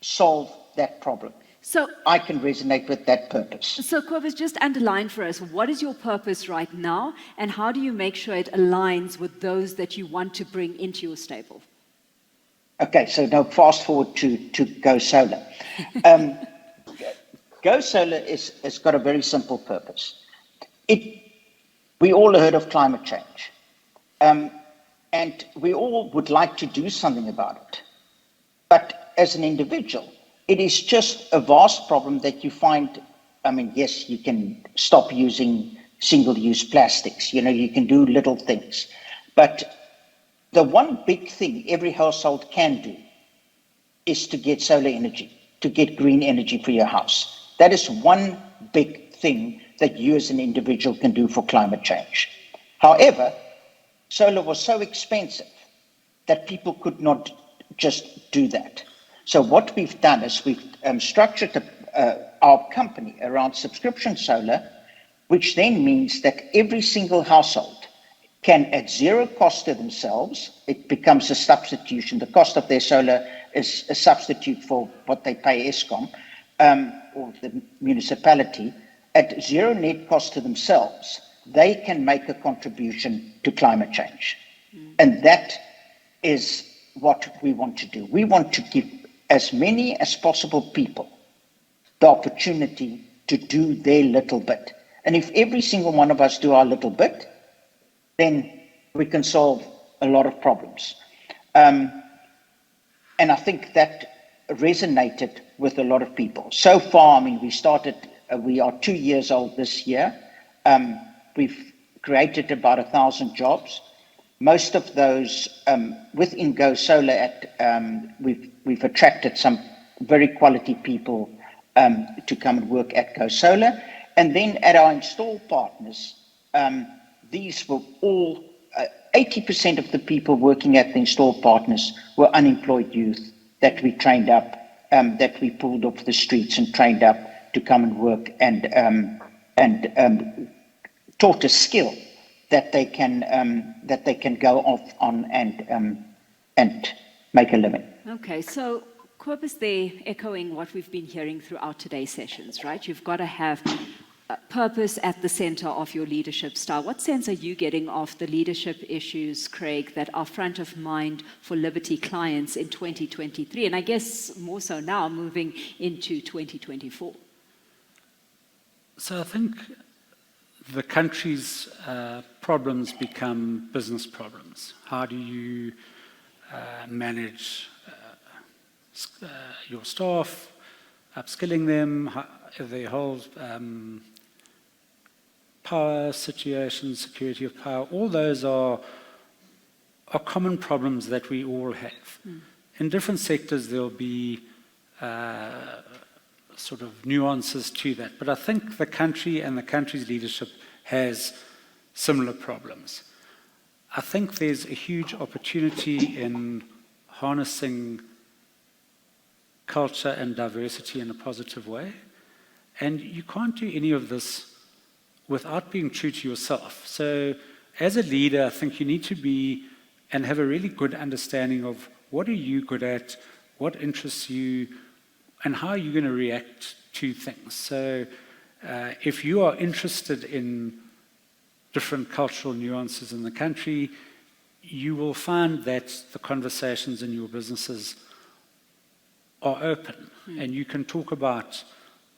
solve that problem. So I can resonate with that purpose. So Cobus, just underline for us, what is your purpose right now, and how do you make sure it aligns with those that you want to bring into your stable? Okay, so now fast forward to Go Solar. Go Solar has got a very simple purpose. We all heard of climate change, and we all would like to do something about it. But as an individual, it is just a vast problem that you find. I mean, yes, you can stop using single-use plastics, you can do little things. But the one big thing every household can do is to get solar energy, to get green energy for your house. That is one big thing that you as an individual can do for climate change. However, solar was so expensive that people could not just do that. So what we've done is we've structured our company around subscription solar, which then means that every single household can, at zero cost to themselves, it becomes a substitution. The cost of their solar is a substitute for what they pay Eskom or the municipality. At zero net cost to themselves, they can make a contribution to climate change. And that is what we want to do. We want to give as many as possible people the opportunity to do their little bit. And if every single one of us do our little bit, then we can solve a lot of problems. And I think that resonated with a lot of people. So far, I mean, we are 2 years old this year. We've created about 1,000 jobs. Most of those within Go Solar, we've attracted some very quality people to come and work at Go Solar. And then at our install partners, these were all, 80% of the people working at the install partners were unemployed youth that we trained up, that we pulled off the streets and trained up to come and work and taught a skill that they can go off on and make a living. Okay, so Cobus, there echoing what we've been hearing throughout today's sessions, right? You've got to have purpose at the center of your leadership style. What sense are you getting of the leadership issues, Craig, that are front of mind for Liberty clients in 2023? And I guess more so now, moving into 2024. So I think the country's problems become business problems. How do you manage your staff, upskilling them, the whole power situation, security of power, all those are common problems that we all have. In different sectors, there'll be sort of nuances to that. But I think the country and the country's leadership has similar problems. I think there's a huge opportunity in harnessing culture and diversity in a positive way. And you can't do any of this without being true to yourself. So as a leader, I think you need to be and have a really good understanding of what are you good at, what interests you, and how are you going to react to things. So if you are interested in different cultural nuances in the country, you will find that the conversations in your businesses are open, and you can talk about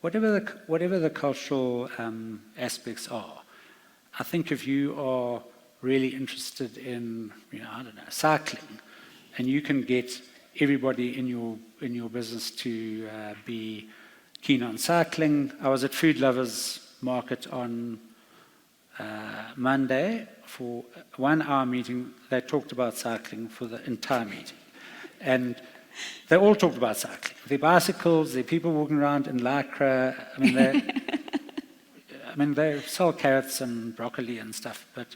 whatever the cultural aspects are. I think if you are really interested in, I don't know, cycling, and you can get everybody in your business to be keen on cycling. I was at Food Lovers Market on Monday for a 1-hour meeting. They talked about cycling for the entire meeting, and they all talked about cycling. Their bicycles, their people walking around in lycra. They sell carrots and broccoli and stuff, but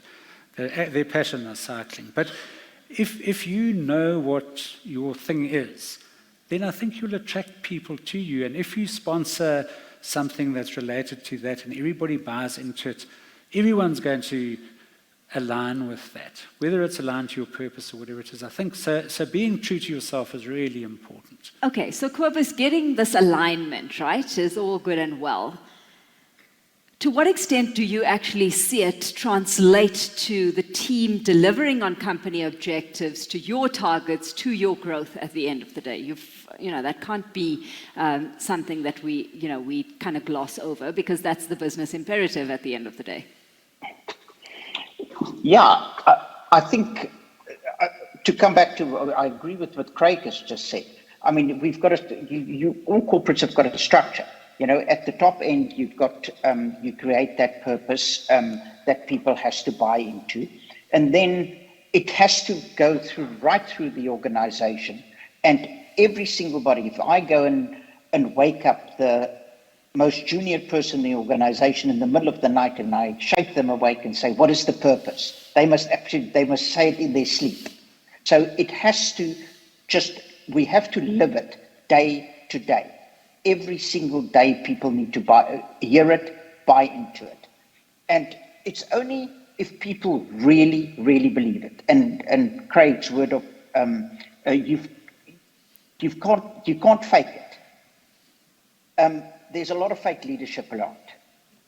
their passion is cycling. But if you know what your thing is, then I think you'll attract people to you. And if you sponsor something that's related to that and everybody buys into it, everyone's going to align with that, whether it's aligned to your purpose or whatever it is. I think so being true to yourself is really important. Okay, so Cobus, getting this alignment, right, is all good and well. To what extent do you actually see it translate to the team delivering on company objectives, to your targets, to your growth at the end of the day? That can't be something that we kind of gloss over, because that's the business imperative at the end of the day. Yeah, I think to come back to, I agree with what Craig has just said. I mean, we've got all corporates have got a structure. At the top end, you've got, you create that purpose that people has to buy into. And then it has to go right through the organization. And every single body, if I go and wake up the most junior person in the organization in the middle of the night and I shake them awake and say, what is the purpose? They must say it in their sleep. So it has to we have to live it day to day. Every single day people need to hear it, buy into it. And it's only if people really, really believe it. And Craig's word of, you can't fake it. There's a lot of fake leadership around.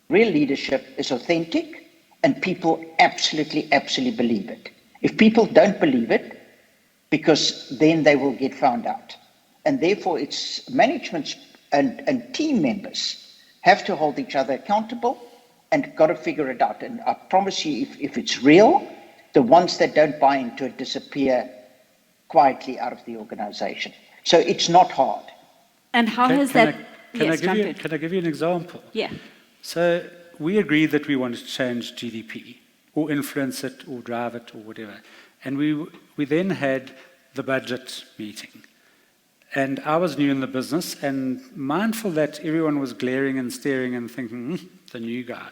Real leadership is authentic, and people absolutely, absolutely believe it. If people don't believe it, because then they will get found out. And therefore, it's management and team members have to hold each other accountable and got to figure it out. And I promise you, if it's real, the ones that don't buy into it disappear quietly out of the organization. So it's not hard. And how has that... Can I give you an example? Yeah. So we agreed that we wanted to change GDP or influence it or drive it or whatever. And we then had the budget meeting. And I was new in the business and mindful that everyone was glaring and staring and thinking, the new guy,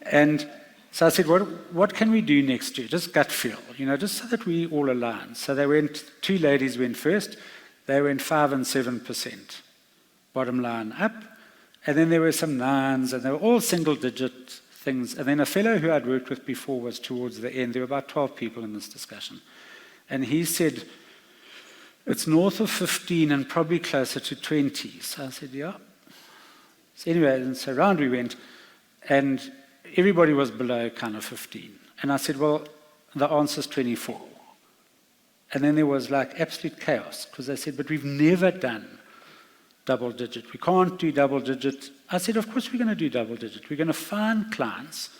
And so I said, what can we do next year? Just gut feel, just so that we all align. So two ladies went first. They went 5% and 7%. Bottom line up, and then there were some 9s, and they were all single-digit things. And then a fellow who I'd worked with before was towards the end. There were about 12 people in this discussion. And he said, it's north of 15 and probably closer to 20. So I said, yeah. So anyway, and so round we went, and everybody was below kind of 15. And I said, well, the answer's 24. And then there was like absolute chaos, because they said, but we've never done double digit. We can't do double digit. I said, of course we're going to do double digit. We're going to find clients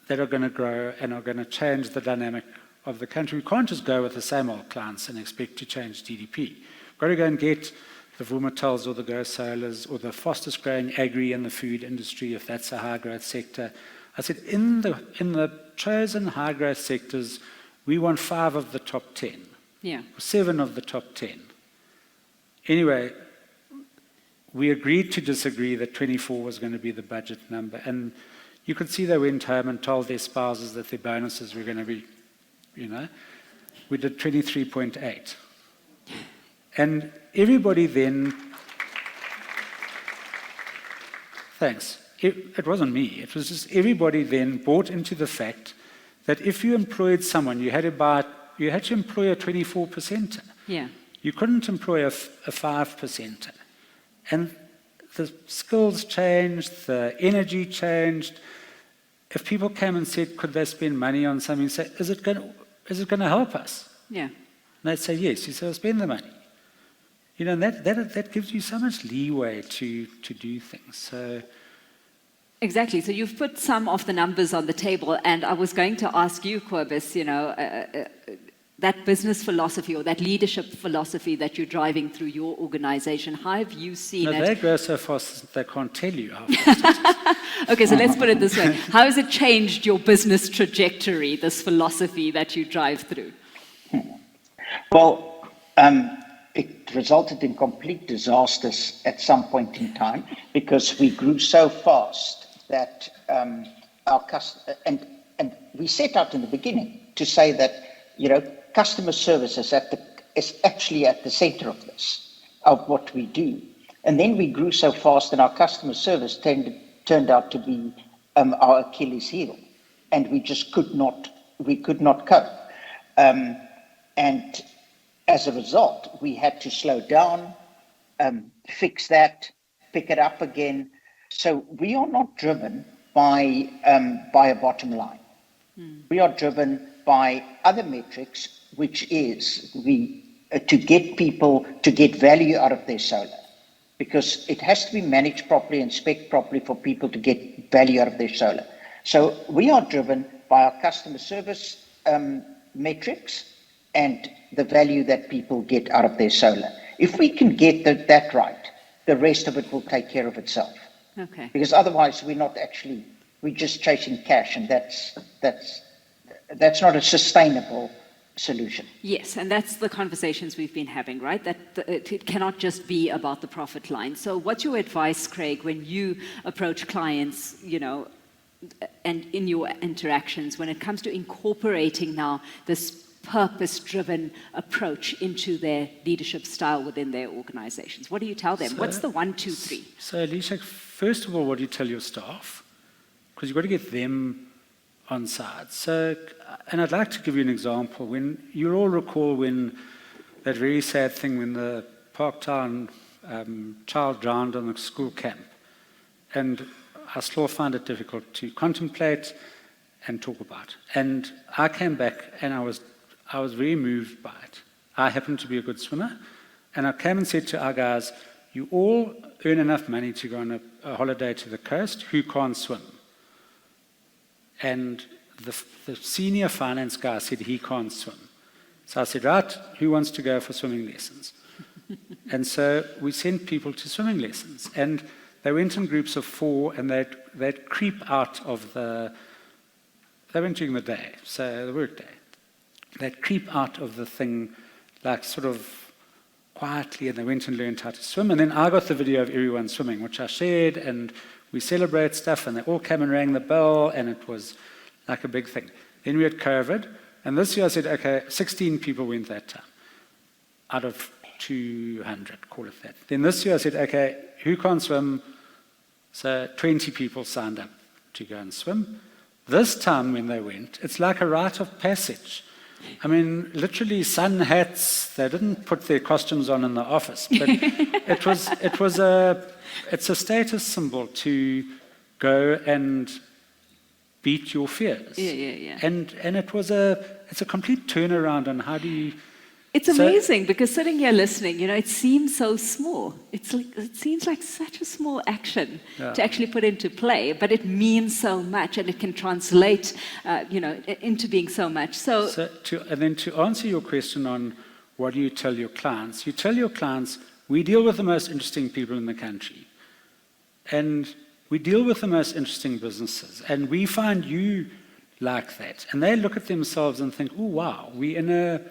that are going to grow and are going to change the dynamic of the country. We can't just go with the same old clients and expect to change GDP. We've got to go and get the Vumatals or the Go Solars or the fastest growing agri and the food industry, if that's a high growth sector. I said, in the chosen high growth sectors, we want 5 of the top 10. Yeah. 7 of the top 10. Anyway, we agreed to disagree that 24 was going to be the budget number. And you could see they went home and told their spouses that their bonuses were going to be, you know. We did 23.8. And everybody then, thanks, it wasn't me, it was just everybody then bought into the fact that if you employed someone, you had to employ a 24%. Yeah. You couldn't employ a 5%. And the skills changed, the energy changed. If people came and said, could they spend money on something, say, is it going to help us? Yeah. And they'd say, yes. You say, well, spend the money. You know, and that gives you so much leeway to do things. So. Exactly. So you've put some of the numbers on the table, and I was going to ask you, Cobus, you know, that business philosophy or that leadership philosophy that you're driving through your organization, how have you seen it? They grow so fast they can't tell you how fast. Okay, so let's put it this way. How has it changed your business trajectory, this philosophy that you drive through? Well, it resulted in complete disasters at some point in time because we grew so fast that and we set out in the beginning to say that, you know, customer service is actually at the center of this, of what we do. And then we grew so fast and our customer service turned out to be our Achilles heel. And we just could not cope. And as a result, we had to slow down, fix that, pick it up again. So we are not driven by a bottom line. We are driven by other metrics, which is to get people to get value out of their solar, because it has to be managed properly and spec'd properly for people to get value out of their solar. So we are driven by our customer service metrics and the value that people get out of their solar. If we can get that right, the rest of it will take care of itself. Okay. Because otherwise we're just chasing cash, and that's not a sustainable solution. Yes, and that's the conversations we've been having, right? That it cannot just be about the profit line. So what's your advice, Craig, when you approach clients, you know, and in your interactions, when it comes to incorporating now this purpose-driven approach into their leadership style within their organizations? What do you tell them? What's the 1, 2, 3? So, Alicia, first of all, what do you tell your staff? Because you've got to get them on side. So, and I'd like to give you an example. When you all recall when that very sad thing when the Parktown child drowned on the school camp, and I still find it difficult to contemplate and talk about. And I came back and I was very moved by it. I happen to be a good swimmer, and I came and said to our guys, you all earn enough money to go on a holiday to the coast. Who can't swim? And the senior finance guy said he can't swim. So I said, right, who wants to go for swimming lessons? And so we sent people to swimming lessons. And they went in groups of 4, and they'd creep out of they went during the day, so the work day. They'd creep out of the thing, like sort of quietly, and they went and learned how to swim. And then I got the video of everyone swimming, which I shared, and we celebrate stuff, and they all came and rang the bell, and it was like a big thing. Then we had COVID, and this year I said, okay, 16 people went that time, out of 200, call it that. Then this year I said, okay, who can't swim? So 20 people signed up to go and swim. This time when they went, it's like a rite of passage. I mean, literally sun hats. They didn't put their costumes on in the office, but it's a status symbol to go and beat your fears. Yeah. And it's a complete turnaround on how do you. It's amazing because sitting here listening, it seems so small. It seems like such a small action to actually put into play, but it means so much, and it can translate, into being so much. And then to answer your question on what do you tell your clients, you tell your clients, we deal with the most interesting people in the country, and we deal with the most interesting businesses, and we find you like that. And they look at themselves and think, oh wow, we're in a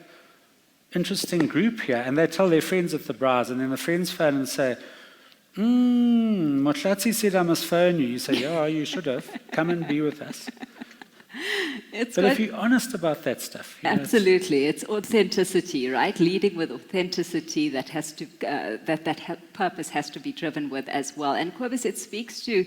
interesting group here, and they tell their friends at the bars, and then the friends phone and say, Motlatsi said I must phone you. You say, yeah, you should have. Come and be with us. But if you're honest about that stuff. Absolutely. It's authenticity, right? Leading with authenticity that has to, purpose has to be driven with as well. And Cobus, it speaks to,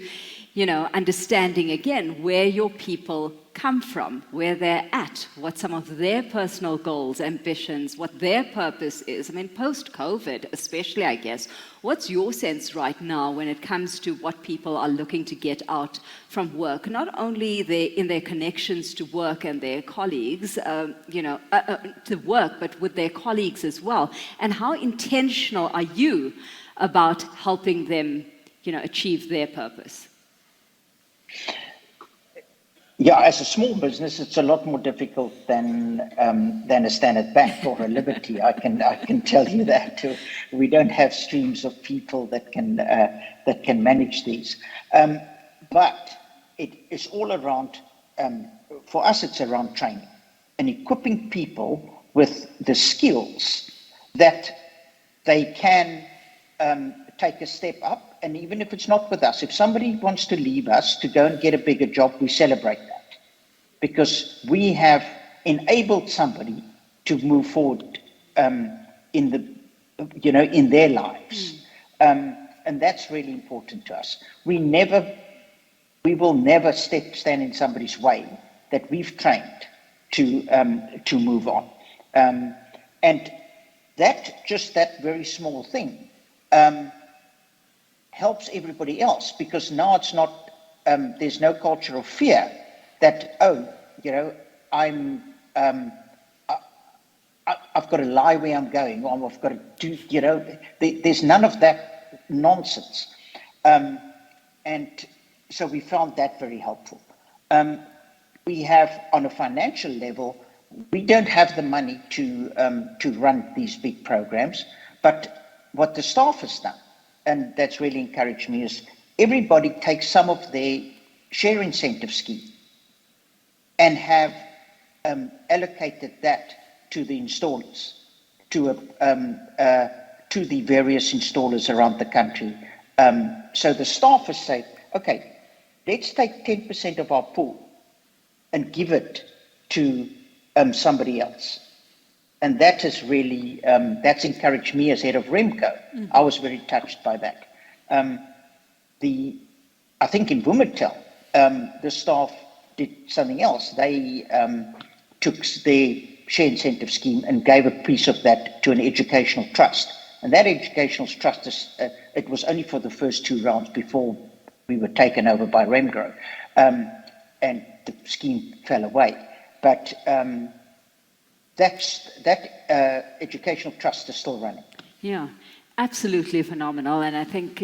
understanding again where your people come from, where they're at, what some of their personal goals, ambitions, what their purpose is. I mean, post-COVID, especially, I guess, what's your sense right now when it comes to what people are looking to get out from work? Not only in their connections to work and their colleagues, to work, but with their colleagues as well. And how intentional are you about helping them, achieve their purpose? Yeah, as a small business, it's a lot more difficult than a Standard Bank or a Liberty. I can tell you that. We don't have streams of people that can manage these. But it is all around. For us, it's around training and equipping people with the skills that they can take a step up. And even if it's not with us, if somebody wants to leave us to go and get a bigger job, we celebrate that because we have enabled somebody to move forward in their lives, and that's really important to us. We will never stand in somebody's way that we've trained to move on, and that very small thing helps everybody else because now it's not, there's no culture of fear that, I've got to lie where I'm going, or I've got to do, there's none of that nonsense. And so we found that very helpful. We have, on a financial level, we don't have the money to run these big programs, but what the staff has done, and that's really encouraged me, is everybody takes some of their share incentive scheme and have allocated that to the installers, to the various installers around the country. So the staff has said, okay, let's take 10% of our pool and give it to somebody else. And that has really, that's encouraged me as head of REMCO. Mm-hmm. I was very touched by that. I think in Vumatel, the staff did something else. They took their share incentive scheme and gave a piece of that to an educational trust. And that educational trust, it was only for the first 2 rounds before we were taken over by Remgro. And the scheme fell away. But that educational trust is still running. Yeah, absolutely phenomenal. And I think,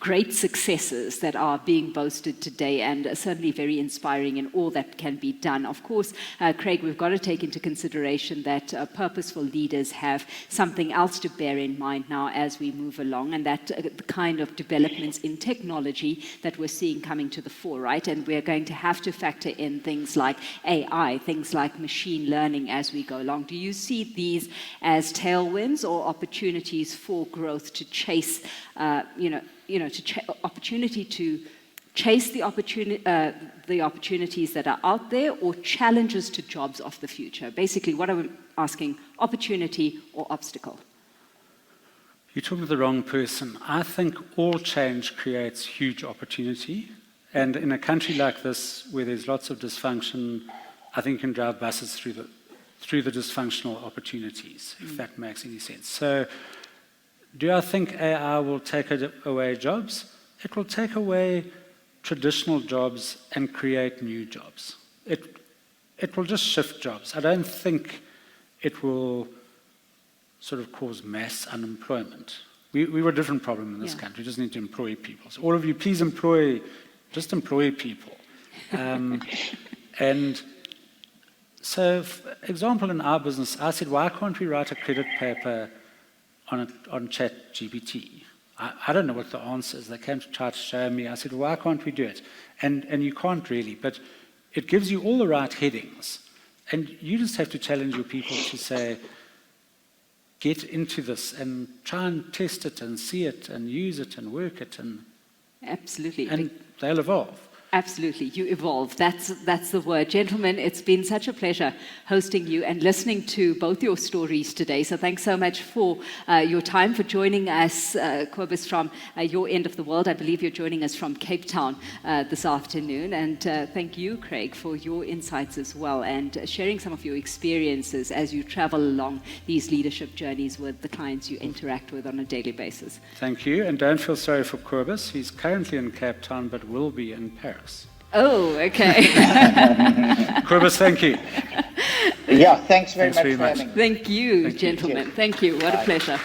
great successes that are being boasted today, and certainly very inspiring in all that can be done. Of course, Craig, we've got to take into consideration that purposeful leaders have something else to bear in mind now as we move along, and that the kind of developments in technology that we're seeing coming to the fore, right? And we're going to have to factor in things like AI, things like machine learning as we go along. Do you see these as tailwinds or opportunities for growth to chase, opportunity to chase the opportunities that are out there, or challenges to jobs of the future? Basically, what I'm asking, opportunity or obstacle? You're talking to the wrong person. I think all change creates huge opportunity. And in a country like this, where there's lots of dysfunction, I think you can drive buses through through the dysfunctional opportunities, if that makes any sense. So, do I think AI will take away jobs? It will take away traditional jobs and create new jobs. It will just shift jobs. I don't think it will sort of cause mass unemployment. We were a different problem in this country. We just need to employ people. So all of you, please just employ people. And so, for example, in our business, I said, why can't we write a credit paper on ChatGPT? I don't know what the answer is. They came to try to show me. I said, why can't we do it? And you can't really, but it gives you all the right headings. And you just have to challenge your people to say, get into this and try and test it and see it and use it and work it. Absolutely. And they'll evolve. Absolutely, you evolve. That's the word. Gentlemen, it's been such a pleasure hosting you and listening to both your stories today. So thanks so much for your time, for joining us, Cobus, from your end of the world. I believe you're joining us from Cape Town this afternoon. And thank you, Craig, for your insights as well and sharing some of your experiences as you travel along these leadership journeys with the clients you interact with on a daily basis. Thank you. And don't feel sorry for Cobus. He's currently in Cape Town, but will be in Paris. Oh, okay. Cobus, thank you. Yeah, thanks very much very for much. having me. Thank you, gentlemen. Thank you. What a pleasure.